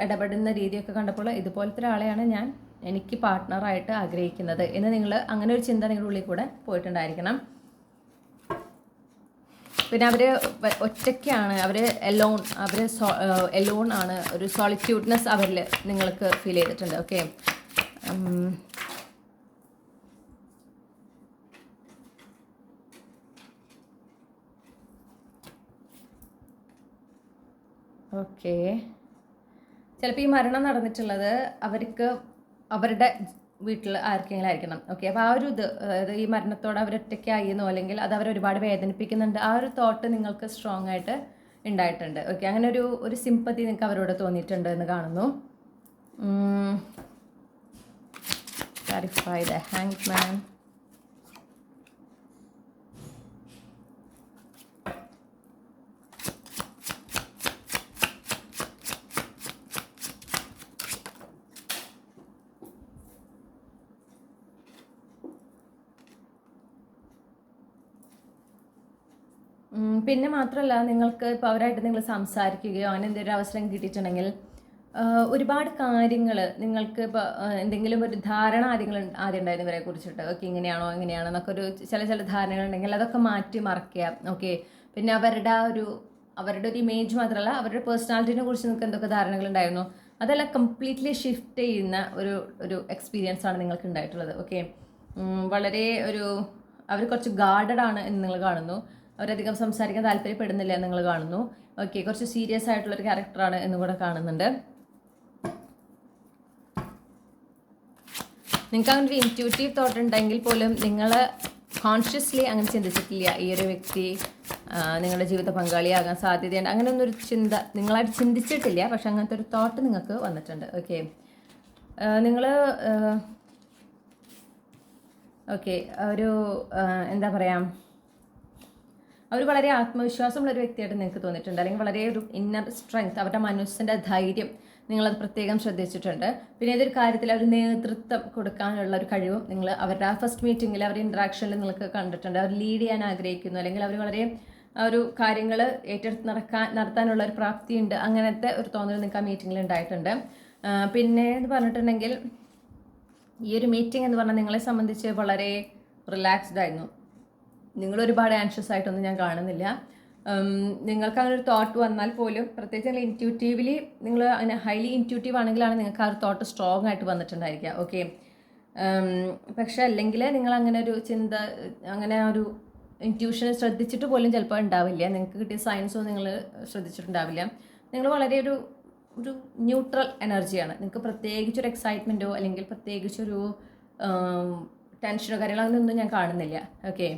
ഇടപെടുന്ന രീതിയൊക്കെ കണ്ടപ്പോൾ ഇതുപോലത്തെ ഒരാളെയാണ് എനിക്ക് പാർട്ട്ണറായിട്ട് ആഗ്രഹിക്കുന്നത് എന്ന് നിങ്ങൾ അങ്ങനെ ഒരു ചിന്ത നിങ്ങളുടെ ഉള്ളിൽ കൂടെ പോയിട്ടുണ്ടായിരിക്കണം. പിന്നെ അവർ ഒറ്റയ്ക്കാണ്, അവർ എലോൺ ആണ്, ഒരു സോളിറ്റ്യൂഡ്നെസ് അവരിൽ നിങ്ങൾക്ക് ഫീൽ ചെയ്തിട്ടുണ്ട്. ഓക്കെ, ഓക്കെ, ചിലപ്പോൾ ഈ മരണം നടന്നിട്ടുള്ളത് അവരുടെ വീട്ടിൽ ആർക്കെങ്കിലും ആയിരിക്കണം. ഓക്കെ, അപ്പോൾ ആ ഒരു അതായത് ഈ മരണത്തോടെ അവരൊറ്റയ്ക്കായിരുന്നോ, അല്ലെങ്കിൽ അത് അവരൊരുപാട് വേദനിപ്പിക്കുന്നുണ്ട്, ആ ഒരു തോട്ട് നിങ്ങൾക്ക് സ്ട്രോങ് ആയിട്ട് ഉണ്ടായിട്ടുണ്ട്. ഓക്കെ, അങ്ങനെ ഒരു സിമ്പതി നിങ്ങൾക്ക് അവരോട് തോന്നിയിട്ടുണ്ട് എന്ന് കാണുന്നു. Clarify the Hanged Man. പിന്നെ മാത്രമല്ല, നിങ്ങൾക്ക് ഇപ്പോൾ അവരായിട്ട് നിങ്ങൾ സംസാരിക്കുകയോ അങ്ങനെ എന്തെങ്കിലും അവസരം കിട്ടിയിട്ടുണ്ടെങ്കിൽ ഒരുപാട് കാര്യങ്ങൾ നിങ്ങൾക്ക് ഇപ്പോൾ എന്തെങ്കിലും ഒരു ധാരണ ആദ്യം ഉണ്ടായിരുന്നു ഇവരെ കുറിച്ചിട്ട്. ഓക്കെ, ഇങ്ങനെയാണോ എന്നൊക്കെ ചില ധാരണകളുണ്ടെങ്കിൽ അതൊക്കെ മാറ്റി മറക്കുക. ഓക്കെ, പിന്നെ അവരുടെ ഒരു ഇമേജ് മാത്രമല്ല, അവരുടെ പേഴ്സണാലിറ്റിനെ കുറിച്ച് നിങ്ങൾക്ക് എന്തൊക്കെ ധാരണകളുണ്ടായിരുന്നു അതെല്ലാം കംപ്ലീറ്റ്ലി ഷിഫ്റ്റ് ചെയ്യുന്ന ഒരു എക്സ്പീരിയൻസ് ആണ് നിങ്ങൾക്ക് ഉണ്ടായിട്ടുള്ളത്. ഓക്കെ, വളരെ അവർ കുറച്ച് ഗാർഡഡ് ആണ് എന്ന് നിങ്ങൾ കാണുന്നു. അവരധികം സംസാരിക്കാൻ താല്പര്യപ്പെടുന്നില്ല എന്ന് നിങ്ങൾ കാണുന്നു. ഓക്കെ, കുറച്ച് സീരിയസ് ആയിട്ടുള്ളൊരു ക്യാരക്ടറാണ് എന്നും കൂടെ കാണുന്നുണ്ട്. നിങ്ങൾക്ക് അങ്ങനെ ഒരു ഇൻറ്റ്യൂട്ടീവ് തോട്ട് ഉണ്ടെങ്കിൽ പോലും നിങ്ങൾ കോൺഷ്യസ്ലി അങ്ങനെ ചിന്തിച്ചിട്ടില്ല ഈ ഒരു വ്യക്തി നിങ്ങളുടെ ജീവിത പങ്കാളിയാകാൻ സാധ്യതയുണ്ട്, അങ്ങനെയൊന്നും ഒരു ചിന്ത നിങ്ങളായിട്ട് ചിന്തിച്ചിട്ടില്ല. പക്ഷെ അങ്ങനത്തെ ഒരു തോട്ട് നിങ്ങൾക്ക് വന്നിട്ടുണ്ട്. ഓക്കെ, നിങ്ങൾ എന്താ പറയുക, അവർ വളരെ ആത്മവിശ്വാസമുള്ള ഒരു വ്യക്തിയായിട്ട് നിങ്ങൾക്ക് തോന്നിയിട്ടുണ്ട്, അല്ലെങ്കിൽ വളരെ ഒരു ഇന്നർ സ്ട്രെങ്ത്, അവരുടെ മനസ്സിൻ്റെ ധൈര്യം നിങ്ങളത് പ്രത്യേകം ശ്രദ്ധിച്ചിട്ടുണ്ട്. പിന്നെ ഏതൊരു കാര്യത്തിൽ അവർ നേതൃത്വം കൊടുക്കാനുള്ള ഒരു കഴിവും നിങ്ങൾ അവരുടെ ആ ഫസ്റ്റ് മീറ്റിങ്ങിൽ അവരുടെ ഇൻട്രാക്ഷനിൽ നിങ്ങൾക്ക് കണ്ടിട്ടുണ്ട്. അവർ ലീഡ് ചെയ്യാൻ ആഗ്രഹിക്കുന്നു, അല്ലെങ്കിൽ അവർ വളരെ ഒരു കാര്യങ്ങൾ ഏറ്റെടുത്ത് നടത്താനുള്ള ഒരു പ്രാപ്തിയുണ്ട്, അങ്ങനത്തെ ഒരു തോന്നൽ നിങ്ങൾക്ക് ആ മീറ്റിങ്ങിൽ ഉണ്ടായിട്ടുണ്ട്. പിന്നെ എന്ന് പറഞ്ഞിട്ടുണ്ടെങ്കിൽ ഈ ഒരു മീറ്റിംഗ് എന്ന് പറഞ്ഞാൽ നിങ്ങളെ സംബന്ധിച്ച് വളരെ റിലാക്സ്ഡ് ആയിരുന്നു. നിങ്ങളൊരുപാട് ആൻഷ്യസ് ആയിട്ടൊന്നും ഞാൻ കാണുന്നില്ല. നിങ്ങൾക്ക് അങ്ങനെ ഒരു തോട്ട് വന്നാൽ പോലും, പ്രത്യേകിച്ച് നിങ്ങൾ ഇൻറ്റ്യൂട്ടീവ്ലി നിങ്ങൾ അങ്ങനെ ഹൈലി ഇൻറ്റ്യൂട്ടീവ് ആണെങ്കിലാണ് നിങ്ങൾക്ക് ആ ഒരു തോട്ട് സ്ട്രോങ് ആയിട്ട് വന്നിട്ടുണ്ടായിരിക്കുക. ഓക്കെ, പക്ഷെ അല്ലെങ്കിൽ നിങ്ങൾ അങ്ങനെ ഒരു ചിന്ത, അങ്ങനെ ഒരു ഇൻറ്റ്യൂഷനെ ശ്രദ്ധിച്ചിട്ട് പോലും ചിലപ്പോൾ ഉണ്ടാവില്ല. നിങ്ങൾക്ക് കിട്ടിയ സയൻസോ നിങ്ങൾ ശ്രദ്ധിച്ചിട്ടുണ്ടാവില്ല. നിങ്ങൾ വളരെ ഒരു ന്യൂട്രൽ എനർജിയാണ്. നിങ്ങൾക്ക് പ്രത്യേകിച്ചൊരു എക്സൈറ്റ്മെൻറ്റോ അല്ലെങ്കിൽ പ്രത്യേകിച്ചൊരു ടെൻഷനോ കാര്യങ്ങളോ അങ്ങനെയൊന്നും ഞാൻ കാണുന്നില്ല. ഓക്കെ,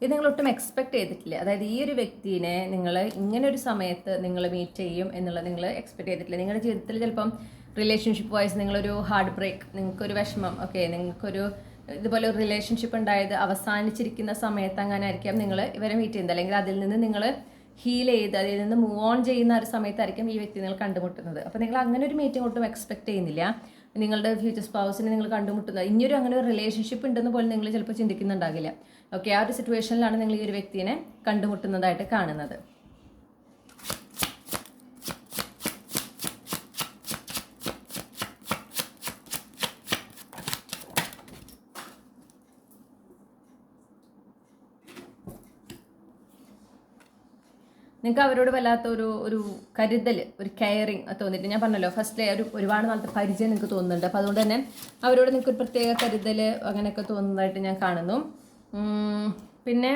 ഇത് നിങ്ങൾ ഒട്ടും എക്സ്പെക്ട് ചെയ്തിട്ടില്ല. അതായത് ഈ ഒരു വ്യക്തിനെ നിങ്ങൾ ഇങ്ങനെ ഒരു സമയത്ത് നിങ്ങൾ മീറ്റ് ചെയ്യും എന്നുള്ളത് നിങ്ങൾ എക്സ്പെക്ട് ചെയ്തിട്ടില്ല. നിങ്ങളുടെ ജീവിതത്തിൽ ചിലപ്പം റിലേഷൻഷിപ്പ് വൈസ് നിങ്ങളൊരു ഹാർട്ട് ബ്രേക്ക്, നിങ്ങൾക്കൊരു വിഷമം, ഓക്കെ, നിങ്ങൾക്കൊരു ഇതുപോലെ ഒരു റിലേഷൻഷിപ്പ് ഉണ്ടായത് അവസാനിച്ചിരിക്കുന്ന സമയത്ത് അങ്ങനെ ആയിരിക്കാം നിങ്ങൾ ഇവരെ മീറ്റ് ചെയ്യുന്നത്, അല്ലെങ്കിൽ അതിൽ നിന്ന് നിങ്ങൾ ഹീൽ ചെയ്ത് അതിൽ നിന്ന് മൂവ് ഓൺ ചെയ്യുന്ന ഒരു സമയത്തായിരിക്കും ഈ വ്യക്തി നിങ്ങൾ കണ്ടുമുട്ടുന്നത്. അപ്പോൾ നിങ്ങൾ അങ്ങനെ ഒരു മീറ്റിംഗ് ഒട്ടും എക്സ്പെക്ട് ചെയ്യുന്നില്ല. നിങ്ങളുടെ ഫ്യൂച്ചർ സ്പൗസിനെ നിങ്ങൾ കണ്ടുമുട്ടുന്നത്, ഇനിയൊരു അങ്ങനെ ഒരു റിലേഷൻഷിപ്പ് ഉണ്ടെന്ന് പോലും നിങ്ങൾ ചിലപ്പോൾ ചിന്തിക്കുന്നുണ്ടാകില്ല. ഓക്കെ, ആ ഒരു സിറ്റുവേഷനിലാണ് നിങ്ങൾ ഈ ഒരു വ്യക്തിയെ കണ്ടുമുട്ടുന്നതായിട്ട് കാണുന്നത്. നിങ്ങൾക്ക് അവരോട് വല്ലാത്ത ഒരു കരുതൽ, ഒരു കെയറിങ് തോന്നിയിട്ട്, ഞാൻ പറഞ്ഞല്ലോ ഫസ്റ്റിലെ ഒരുപാട് നാളത്തെ പരിചയം നിങ്ങൾക്ക് തോന്നുന്നുണ്ട്. അപ്പോൾ അതുകൊണ്ട് തന്നെ അവരോട് നിങ്ങൾക്ക് ഒരു പ്രത്യേക കരുതൽ അങ്ങനെയൊക്കെ തോന്നുന്നതായിട്ട് ഞാൻ കാണുന്നു. പിന്നെ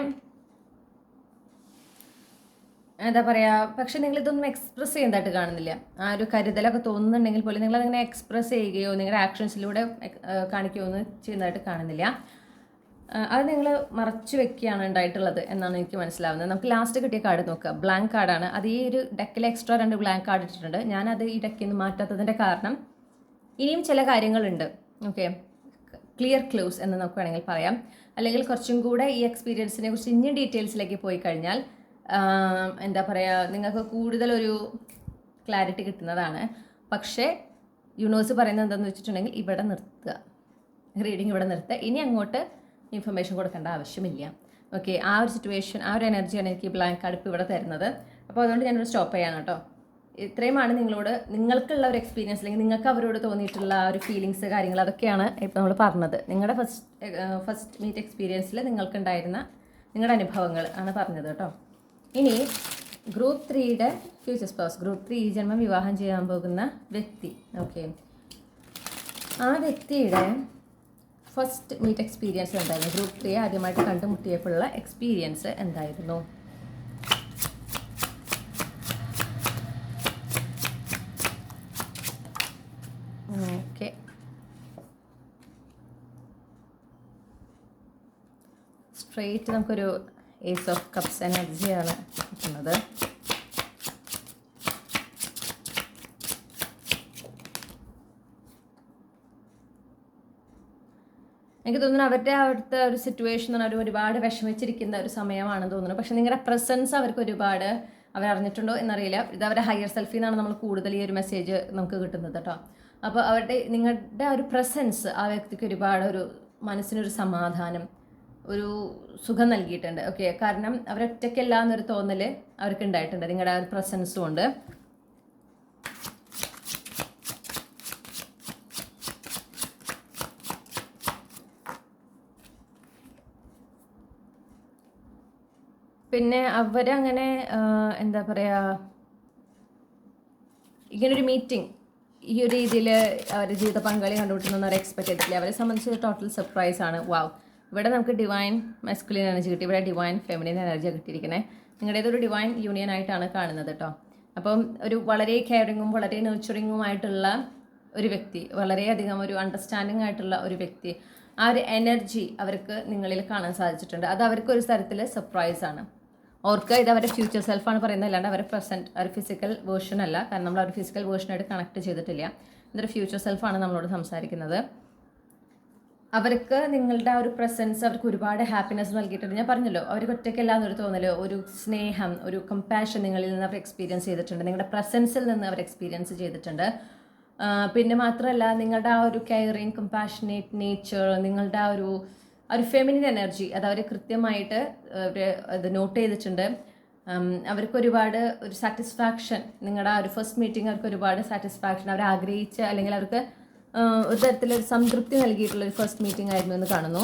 എന്താ പറയുക, പക്ഷെ നിങ്ങളിതൊന്നും എക്സ്പ്രസ് ചെയ്യുന്നതായിട്ട് കാണുന്നില്ല. ആ ഒരു കരുതലൊക്കെ തോന്നുന്നുണ്ടെങ്കിൽ പോലും നിങ്ങളതിങ്ങനെ എക്സ്പ്രസ് ചെയ്യുകയോ നിങ്ങളുടെ ആക്ഷൻസിലൂടെ കാണിക്കുകയോ ഒന്നും ചെയ്യുന്നതായിട്ട് കാണുന്നില്ല. അത് നിങ്ങൾ മറച്ചു വെക്കുകയാണ് ഉണ്ടായിട്ടുള്ളത് എന്നാണ് എനിക്ക് മനസ്സിലാവുന്നത്. നമുക്ക് ലാസ്റ്റ് കിട്ടിയ കാർഡ് നോക്കുക, ബ്ലാങ്ക് കാർഡാണ്. അത് ഈ ഒരു ഡെക്കിൽ എക്സ്ട്രാ 2 ബ്ലാങ്ക് കാർഡ് ഇട്ടിട്ടുണ്ട്. ഞാനത് ഈ ഡെക്കിൽ നിന്ന് മാറ്റാത്തതിൻ്റെ കാരണം ഇനിയും ചില കാര്യങ്ങളുണ്ട്. ഓക്കെ, ക്ലിയർ ക്ലൂസ് എന്ന് നമുക്ക് വേണമെങ്കിൽ പറയാം. അല്ലെങ്കിൽ കുറച്ചും കൂടെ ഈ എക്സ്പീരിയൻസിനെ കുറിച്ച് ഇനിയും ഡീറ്റെയിൽസിലേക്ക് പോയി കഴിഞ്ഞാൽ എന്താ പറയുക, നിങ്ങൾക്ക് കൂടുതലൊരു ക്ലാരിറ്റി കിട്ടുന്നതാണ്. പക്ഷേ യൂണിവേഴ്സ് പറയുന്നത് എന്താണെന്ന് വെച്ചിട്ടുണ്ടെങ്കിൽ ഇവിടെ നിർത്തുക, റീഡിങ് ഇവിടെ നിർത്തുക. ഇനി അങ്ങോട്ട് ഇൻഫർമേഷൻ കൊടുക്കേണ്ട ആവശ്യമില്ല. ഓക്കെ, ആ ഒരു സിറ്റുവേഷൻ, ആ ഒരു എനർജിയാണ് എനിക്ക് ബ്ലാങ്ക് കാർഡ് ഇപ്പോൾ ഇവിടെ തരുന്നത്. അപ്പോൾ അതുകൊണ്ട് ഞാനിവിടെ സ്റ്റോപ്പ് ചെയ്യാണ് കേട്ടോ. ഇത്രയുമാണ് നിങ്ങൾക്കുള്ള ഒരു എക്സ്പീരിയൻസ്, അല്ലെങ്കിൽ നിങ്ങൾക്ക് അവരോട് തോന്നിയിട്ടുള്ള ഒരു ഫീലിങ്സ്, കാര്യങ്ങൾ, അതൊക്കെയാണ് ഇപ്പോൾ നമ്മൾ പറഞ്ഞത്. നിങ്ങളുടെ ഫസ്റ്റ് മീറ്റ് എക്സ്പീരിയൻസിൽ നിങ്ങൾക്കുണ്ടായിരുന്ന നിങ്ങളുടെ അനുഭവങ്ങൾ ആണ് പറഞ്ഞത് കേട്ടോ. ഇനി ഗ്രൂപ്പ് 3യുടെ ഫ്യൂച്ചർ സ്പൗസ്, ഗ്രൂപ്പ് 3 ഈ ജന്മം വിവാഹം ചെയ്യാൻ പോകുന്ന വ്യക്തി. ഓക്കെ, ആ വ്യക്തിയുടെ ഫസ്റ്റ് മീറ്റ് എക്സ്പീരിയൻസ് എന്തായിരുന്നു? ഗ്രൂപ്പ് 3 ആദ്യമായിട്ട് കണ്ടുമുട്ടിയപ്പോഴുള്ള എക്സ്പീരിയൻസ് എന്തായിരുന്നു? ഓക്കെ, സ്ട്രെയിറ്റ് നമുക്കൊരു ഏസ് ഓഫ് കപ്സ് എനർജിയാണ് കിട്ടുന്നത്. എനിക്ക് തോന്നുന്നു അവിടുത്തെ ഒരു സിറ്റുവേഷൻ എന്ന് പറഞ്ഞാൽ ഒരുപാട് വിഷമിച്ചിരിക്കുന്ന ഒരു സമയമാണെന്ന് തോന്നുന്നു. പക്ഷെ നിങ്ങളുടെ പ്രസൻസ് അവർക്ക് ഒരുപാട് അവരറിഞ്ഞിട്ടുണ്ടോ എന്നറിയില്ല. ഇത് അവരുടെ ഹയർ സെൽഫിൽ നിന്നാണ് നമ്മൾ കൂടുതൽ ഈ ഒരു മെസ്സേജ് നമുക്ക് കിട്ടുന്നത് കേട്ടോ. അപ്പോൾ നിങ്ങളുടെ ഒരു പ്രസൻസ് ആ വ്യക്തിക്ക് ഒരുപാട് ഒരു മനസ്സിനൊരു സമാധാനം, ഒരു സുഖം നൽകിയിട്ടുണ്ട്. ഓക്കെ, കാരണം അവരൊറ്റയ്ക്കല്ല എന്നൊരു തോന്നൽ അവർക്ക് ഉണ്ടായിട്ടുണ്ട് നിങ്ങളുടെ ആ ഒരു പ്രസൻസും കൊണ്ട്. പിന്നെ അവരങ്ങനെ എന്താ പറയുക, ഇങ്ങനൊരു മീറ്റിംഗ് ഈ ഒരു രീതിയിൽ അവരുടെ ജീവിത പങ്കാളി കണ്ടുപിട്ടുന്നൊന്നും അവർ എക്സ്പെക്ട് ചെയ്തിട്ടില്ല. അവരെ സംബന്ധിച്ച് ടോട്ടൽ സർപ്രൈസ് ആണ്. വാവ്, ഇവിടെ നമുക്ക് ഡിവൈൻ മസ്കുലിൻ എനർജി കിട്ടി, ഇവിടെ ഡിവൈൻ ഫെമിനിൻ എനർജിയാണ് കിട്ടിയിരിക്കുന്നത്. നിങ്ങളുടേതൊരു ഡിവൈൻ യൂണിയൻ ആയിട്ടാണ് കാണുന്നത് കേട്ടോ. അപ്പം ഒരു വളരെ കെയറിങ്ങും വളരെ നേർച്ചറിങ്ങുമായിട്ടുള്ള ഒരു വ്യക്തി, വളരെയധികം ഒരു അണ്ടർസ്റ്റാൻഡിങ് ആയിട്ടുള്ള ഒരു വ്യക്തി, ആ ഒരു എനർജി അവർക്ക് നിങ്ങളിൽ കാണാൻ സാധിച്ചിട്ടുണ്ട്. അത് അവർക്കൊരു തരത്തിൽ സർപ്രൈസ് ആണ്. ഓർക്ക് ഇത് അവരുടെ ഫ്യൂച്ചർ സെൽഫാണ് പറയുന്നത്, അല്ലാണ്ട് അവരുടെ പ്രസൻറ്റ് ഒരു ഫിസിക്കൽ വേർഷൻ അല്ല. കാരണം നമ്മൾ ഒരു ഫിസിക്കൽ വേർഷനായിട്ട് കണക്ട് ചെയ്തിട്ടില്ല. ഇതൊരു ഫ്യൂച്ചർ സെൽഫാണ് നമ്മളോട് സംസാരിക്കുന്നത്. അവർക്ക് നിങ്ങളുടെ ആ ഒരു പ്രസൻസ് അവർക്ക് ഒരുപാട് ഹാപ്പിനെസ് നൽകിയിട്ടുണ്ട്. ഞാൻ പറഞ്ഞല്ലോ, അവർക്ക് ഒറ്റയ്ക്കല്ല എന്നൊരു തോന്നല്, ഒരു സ്നേഹം, ഒരു കമ്പാഷൻ നിങ്ങളിൽ നിന്ന് അവർ എക്സ്പീരിയൻസ് ചെയ്തിട്ടുണ്ട്. നിങ്ങളുടെ പ്രസൻസിൽ നിന്ന് അവർ എക്സ്പീരിയൻസ് ചെയ്തിട്ടുണ്ട്. പിന്നെ മാത്രമല്ല, നിങ്ങളുടെ ആ ഒരു കെയറിങ്, കമ്പാഷനേറ്റ് നേച്ചർ, നിങ്ങളുടെ ആ ഒരു ഫെമിനിൻ എനർജി അത് അവർ കൃത്യമായിട്ട് അത് നോട്ട് ചെയ്തിട്ടുണ്ട്. അവർക്ക് ഒരുപാട് ഒരു സാറ്റിസ്ഫാക്ഷൻ, നിങ്ങളുടെ ആ ഒരു ഫസ്റ്റ് മീറ്റിംഗ് അവർക്ക് ഒരുപാട് സാറ്റിസ്ഫാക്ഷൻ, അവർ ആഗ്രഹിച്ച അല്ലെങ്കിൽ അവർക്ക് ഒരു തരത്തിലൊരു സംതൃപ്തി നൽകിയിട്ടുള്ളൊരു ഫസ്റ്റ് മീറ്റിംഗ് ആയിരുന്നു എന്ന് കാണുന്നു.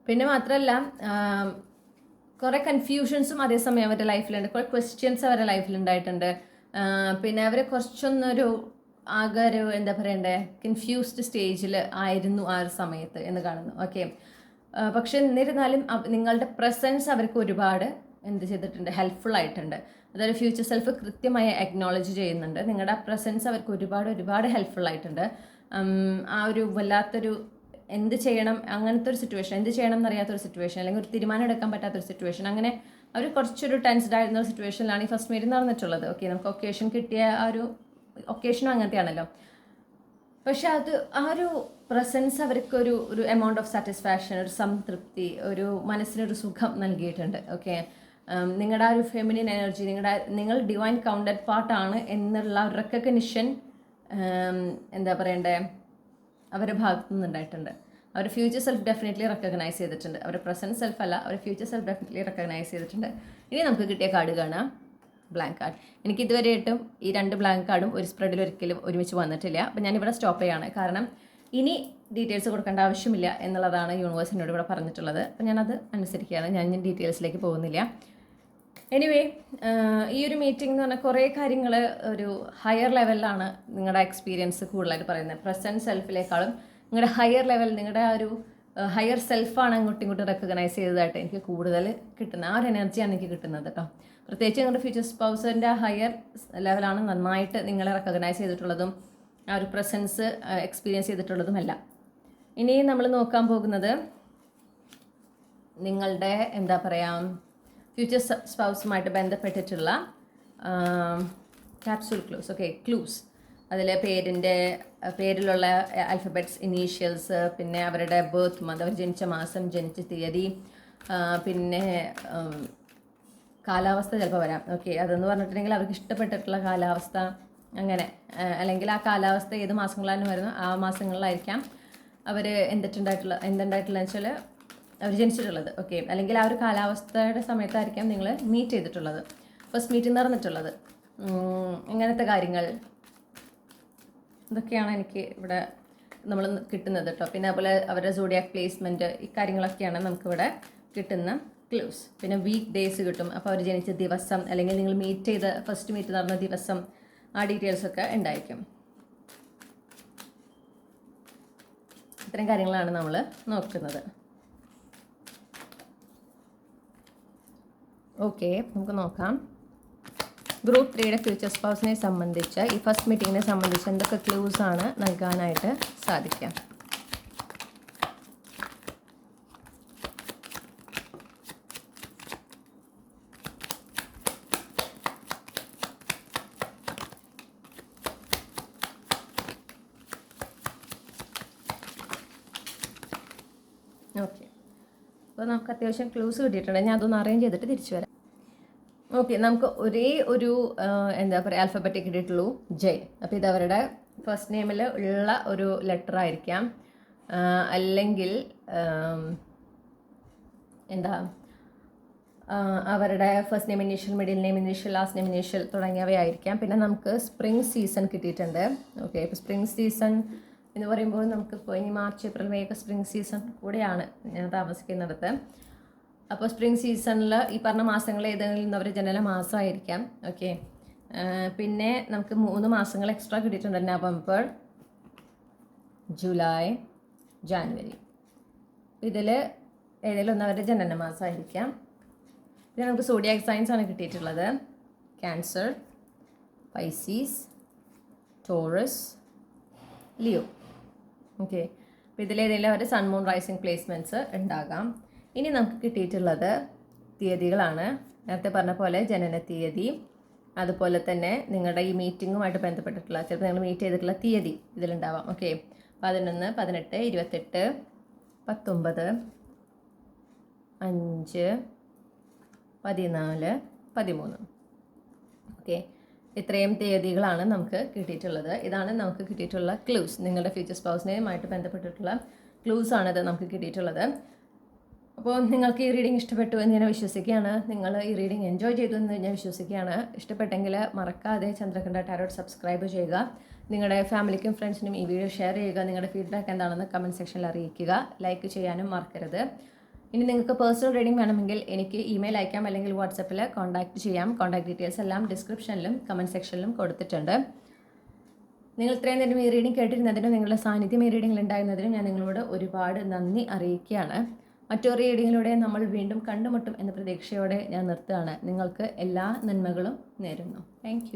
പിന്നെ മാത്രമല്ല, കുറേ കൺഫ്യൂഷൻസും അതേസമയം അവരുടെ ലൈഫിലുണ്ട്, കുറേ ക്വസ്റ്റ്യൻസ് അവരുടെ ലൈഫിലുണ്ടായിട്ടുണ്ട്. പിന്നെ അവർ കുറച്ചൊന്നൊരു ആകെ ഒരു എന്താ പറയണ്ടേ, കൺഫ്യൂസ്ഡ് സ്റ്റേജിൽ ആയിരുന്നു ആ ഒരു സമയത്ത് എന്ന് കാണുന്നു. ഓക്കെ, പക്ഷെ എന്നിരുന്നാലും നിങ്ങളുടെ പ്രസൻസ് അവർക്ക് ഒരുപാട് എന്ത് ചെയ്തിട്ടുണ്ട്, ഹെൽപ്ഫുൾ ആയിട്ടുണ്ട്. അതായത് ഫ്യൂച്ചർ സെൽഫ് കൃത്യമായി അക്നോളജ് ചെയ്യുന്നുണ്ട്. നിങ്ങളുടെ പ്രസൻസ് അവർക്ക് ഒരുപാട് ഹെൽപ്ഫുൾ ആയിട്ടുണ്ട്. ആ ഒരു വല്ലാത്തൊരു എന്ത് ചെയ്യണം അങ്ങനത്തെ ഒരു സിറ്റുവേഷൻ, എന്ത് ചെയ്യണം എന്നറിയാത്തൊരു സിറ്റുവേഷൻ, അല്ലെങ്കിൽ ഒരു തീരുമാനം എടുക്കാൻ പറ്റാത്തൊരു സിറ്റുവേഷൻ, അങ്ങനെ അവർ കുറച്ചൊരു ടെൻസ്ഡ് ആയിരുന്ന ഒരു സിറ്റുവേഷനിലാണ് ഈ ഫസ്റ്റ് മീറ്റ് നടന്നിട്ടുള്ളത്. ഓക്കെ, നമുക്ക് ഒക്കേഷൻ കിട്ടിയ ആ ഒരു ഒക്കേഷനും അങ്ങനത്തെയാണല്ലോ. പക്ഷെ അത് ആ ഒരു പ്രസൻസ് അവർക്കൊരു എമൗണ്ട് ഓഫ് സാറ്റിസ്ഫാക്ഷൻ, ഒരു സംതൃപ്തി, ഒരു മനസ്സിനൊരു സുഖം നൽകിയിട്ടുണ്ട്. ഓക്കെ, നിങ്ങളുടെ ആ ഒരു ഫെമിനിൻ എനർജി, നിങ്ങൾ ഡിവൈൻ കൗണ്ടഡ് പാർട്ടാണ് എന്നുള്ള ഒരു റെക്കഗ്നിഷൻ എന്താ പറയണ്ടേ അവരുടെ ഭാഗത്തു നിന്നുണ്ടായിട്ടുണ്ട്. അവർ ഫ്യൂച്ചർ സെൽഫ് ഡെഫിനറ്റ്ലി റെക്കഗ്നൈസ് ചെയ്തിട്ടുണ്ട്. അവരുടെ പ്രസൻറ്റ് സെൽഫ് അല്ല, അവർ ഫ്യൂച്ചർ സെൽഫ് ഡെഫിനറ്റ്ലി റെക്കഗ്നൈസ് ചെയ്തിട്ടുണ്ട്. ഇനി നമുക്ക് കിട്ടിയ കാർഡ് കാണാം, ബ്ലാങ്ക് കാർഡ്. എനിക്ക് ഇതുവരെയായിട്ടും ഈ 2 ബ്ലാങ്ക് കാർഡും ഒരു സ്പ്രെഡിൽ ഒരിക്കലും ഒരുമിച്ച് വന്നിട്ടില്ല. അപ്പോൾ ഞാനിവിടെ സ്റ്റോപ്പ് ചെയ്യാണ്. കാരണം ഇനി ഡീറ്റെയിൽസ് കൊടുക്കേണ്ട ആവശ്യമില്ല എന്നുള്ളതാണ് യൂണിവേഴ്സ് എന്നോട് ഇവിടെ പറഞ്ഞിട്ടുള്ളത്. അപ്പോൾ ഞാനത് അനുസരിക്കുകയാണ്. ഞാൻ ഡീറ്റെയിൽസിലേക്ക് പോകുന്നില്ല. എനിവേ, ഈ ഒരു മീറ്റിംഗ് എന്ന് പറഞ്ഞാൽ കുറേ കാര്യങ്ങൾ ഒരു ഹയർ ലെവലിലാണ് നിങ്ങളുടെ എക്സ്പീരിയൻസ് കൂടുതലായിട്ട് പറയുന്നത്. പ്രസൻറ്റ് സെൽഫിലേക്കാളും നിങ്ങളുടെ ഹയർ ലെവൽ, നിങ്ങളുടെ ആ ഒരു ഹയർ സെൽഫാണ് അങ്ങോട്ടും ഇങ്ങോട്ടും റെക്കഗ്നൈസ് ചെയ്തതായിട്ട് എനിക്ക് കൂടുതൽ കിട്ടുന്ന ആ ഒരു എനർജിയാണ് എനിക്ക് കിട്ടുന്നത് കേട്ടോ. പ്രത്യേകിച്ച് നിങ്ങളുടെ ഫ്യൂച്ചർ സ്പൗസിൻ്റെ ഹയർ ലെവലാണ് നന്നായിട്ട് നിങ്ങളെ റെക്കഗ്നൈസ് ചെയ്തിട്ടുള്ളതും ആ ഒരു പ്രസൻസ് എക്സ്പീരിയൻസ് ചെയ്തിട്ടുള്ളതുമല്ല. ഇനി നമ്മൾ നോക്കാൻ പോകുന്നത് നിങ്ങളുടെ എന്താ പറയുക ഫ്യൂച്ചർ സ്പൗസുമായിട്ട് ബന്ധപ്പെട്ടിട്ടുള്ള ക്യാപ്സൂൾ ക്ലൂസ്. Okay, clues. അതിൽ പേരിലുള്ള ആൽഫബറ്റ്സ്, ഇനീഷ്യൽസ്, പിന്നെ അവരുടെ ബർത്ത് മന്ത്, അവർ ജനിച്ച മാസം, ജനിച്ച തീയതി, പിന്നെ കാലാവസ്ഥ ചിലപ്പോൾ വരാം. ഓക്കെ, അതെന്ന് പറഞ്ഞിട്ടുണ്ടെങ്കിൽ അവർക്ക് ഇഷ്ടപ്പെട്ടിട്ടുള്ള കാലാവസ്ഥ, അങ്ങനെ, അല്ലെങ്കിൽ ആ കാലാവസ്ഥ ഏത് മാസങ്ങളിലാണ് വരുന്നത് ആ മാസങ്ങളിലായിരിക്കാം അവർ എന്തുണ്ടായിട്ടുള്ളതെന്ന് വെച്ചാൽ അവർ ജനിച്ചിട്ടുള്ളത്. ഓക്കെ, അല്ലെങ്കിൽ ആ ഒരു കാലാവസ്ഥയുടെ സമയത്തായിരിക്കാം നിങ്ങൾ മീറ്റ് ചെയ്തിട്ടുള്ളത്, ഫസ്റ്റ് മീറ്റിംഗ് നടന്നിട്ടുള്ളത്. ഇങ്ങനത്തെ കാര്യങ്ങൾ ഇതൊക്കെയാണ് എനിക്ക് ഇവിടെ നമ്മൾ കിട്ടുന്നത് കേട്ടോ. പിന്നെ അതുപോലെ അവരുടെ സോഡിയാക് പ്ലേസ്മെൻറ്റ്, ഈ കാര്യങ്ങളൊക്കെയാണ് നമുക്കിവിടെ കിട്ടുന്ന ക്ലൂസ്. പിന്നെ വീക്ക് ഡേയ്സ് കിട്ടും. അപ്പോൾ അവർ ജനിച്ച ദിവസം, അല്ലെങ്കിൽ നിങ്ങൾ മീറ്റ് ചെയ്ത ഫസ്റ്റ് മീറ്റ് നടന്ന ദിവസം, ആ ഡീറ്റെയിൽസൊക്കെ ഉണ്ടായിരിക്കും. ഇത്തരം കാര്യങ്ങളാണ് നമ്മൾ നോക്കുന്നത്. ഓക്കെ, നമുക്ക് നോക്കാം ഗ്രൂപ്പ് 3യുടെ ഫ്യൂച്ചർ സ്പൗസിനെ സംബന്ധിച്ച്, ഈ ഫസ്റ്റ് മീറ്റിങ്ങിനെ സംബന്ധിച്ച് എന്തൊക്കെ ക്ലൂസ് ആണ് നൽകാനായിട്ട് സാധിക്കുക. ഓക്കെ, അപ്പോൾ നമുക്ക് അത്യാവശ്യം ക്ലൂസ് കിട്ടിയിട്ടുണ്ട്. ഞാൻ അതൊന്ന് അറേഞ്ച് ചെയ്തിട്ട് തിരിച്ചു വരാം. ഓക്കെ, നമുക്ക് ഒരേ ഒരു എന്താ പറയുക ആൽഫബറ്റിക് കിട്ടിയിട്ടുള്ളൂ, ജെ. അപ്പോൾ ഇത് അവരുടെ ഫസ്റ്റ് നെയിമിൽ ഉള്ള ഒരു ലെറ്റർ ആയിരിക്കാം, അല്ലെങ്കിൽ എന്താ അവരുടെ first name initial, middle name initial, last name initial തുടങ്ങിയവയായിരിക്കാം. പിന്നെ നമുക്ക് സ്പ്രിംഗ് സീസൺ കിട്ടിയിട്ടുണ്ട്. ഓക്കെ, ഇപ്പോൾ സ്പ്രിംഗ് സീസൺ എന്ന് പറയുമ്പോൾ നമുക്കിപ്പോൾ ഇനി മാർച്ച്, ഏപ്രിൽ, മെയ് ഒക്കെ സ്പ്രിംഗ് സീസൺ കൂടെയാണ് ഞാൻ താമസിക്കുന്നിടത്ത്. അപ്പോൾ സ്പ്രിംഗ് സീസണിൽ ഈ പറഞ്ഞ മാസങ്ങൾ ഏതെങ്കിലും അവർ ജനന മാസമായിരിക്കാം. ഓക്കെ, പിന്നെ നമുക്ക് 3 മാസങ്ങൾ എക്സ്ട്രാ കിട്ടിയിട്ടുണ്ട്, നവംബർ, ജൂലൈ, ജാനുവരി. ഇതിൽ ഏതെങ്കിലും ഒന്ന് അവരുടെ ജനന മാസമായിരിക്കാം. പിന്നെ നമുക്ക് സോഡിയാക് സൈൻസ് ആണ് കിട്ടിയിട്ടുള്ളത്, Cancer, Pisces, Taurus, Leo. Okay, അപ്പോൾ ഇതിലേതെങ്കിലും അവരുടെ സൺ മൂൺ റൈസിങ് പ്ലേസ്മെൻറ്റ്സ് ഉണ്ടാകാം. ഇനി നമുക്ക് കിട്ടിയിട്ടുള്ളത് തീയതികളാണ്. നേരത്തെ പറഞ്ഞ പോലെ ജനന തീയതി, അതുപോലെ തന്നെ നിങ്ങളുടെ ഈ മീറ്റിങ്ങുമായിട്ട് ബന്ധപ്പെട്ടിട്ടുള്ള ചിലപ്പോൾ നിങ്ങൾ മീറ്റ് ചെയ്തിട്ടുള്ള തീയതി ഇതിലുണ്ടാവാം. ഓക്കെ, 11, 18, 28, 19, 5, 14, 13. ഓക്കെ, ഇത്രയും തീയതികളാണ് നമുക്ക് കിട്ടിയിട്ടുള്ളത്. ഇതാണ് നമുക്ക് കിട്ടിയിട്ടുള്ള ക്ലൂസ്. നിങ്ങളുടെ ഫ്യൂച്ചർ സ്പൗസിനെയുമായിട്ട് ബന്ധപ്പെട്ടിട്ടുള്ള ക്ലൂസ് ആണിത് നമുക്ക് കിട്ടിയിട്ടുള്ളത്. അപ്പോൾ നിങ്ങൾക്ക് ഈ റീഡിംഗ് ഇഷ്ടപ്പെട്ടു എന്ന് ഞാൻ വിശ്വസിക്കുകയാണ്. നിങ്ങൾ ഈ റീഡിംഗ് എൻജോയ് ചെയ്തു എന്ന് ഞാൻ വിശ്വസിക്കുകയാണ്. ഇഷ്ടപ്പെട്ടെങ്കിൽ മറക്കാതെ ചന്ദ്രകണ്ഠ ടാരോട്ട് സബ്സ്ക്രൈബ് ചെയ്യുക. നിങ്ങളുടെ ഫാമിലിക്കും ഫ്രണ്ട്സിനും ഈ വീഡിയോ ഷെയർ ചെയ്യുക. നിങ്ങളുടെ ഫീഡ്ബാക്ക് എന്താണെന്ന് കമൻറ്റ് സെക്ഷനിൽ അറിയിക്കുക. ലൈക്ക് ചെയ്യാനും മറക്കരുത്. ഇനി നിങ്ങൾക്ക് പേഴ്സണൽ റീഡിംഗ് വേണമെങ്കിൽ എനിക്ക് ഇമെയിൽ അയക്കാം, അല്ലെങ്കിൽ വാട്സപ്പിൽ കോൺടാക്റ്റ് ചെയ്യാം. കോൺടാക്ട് ഡീറ്റെയിൽസ് എല്ലാം ഡിസ്ക്രിപ്ഷനിലും കമൻറ്റ് സെക്ഷനിലും കൊടുത്തിട്ടുണ്ട്. നിങ്ങൾ ഇത്രയും നേരം ഈ റീഡിംഗ് കേട്ടിരുന്നതിനും നിങ്ങളുടെ സാന്നിധ്യം ഈ റീഡിംഗിൽ ഉണ്ടായിരുന്നതിനും ഞാൻ നിങ്ങളോട് ഒരുപാട് നന്ദി അറിയിക്കുകയാണ്. മറ്റൊരു റീഡിങ്ങിലൂടെ നമ്മൾ വീണ്ടും കണ്ടുമുട്ടും എന്ന പ്രതീക്ഷയോടെ ഞാൻ നിർത്തുകയാണ്. നിങ്ങൾക്ക് എല്ലാ നന്മകളും നേരുന്നു. താങ്ക്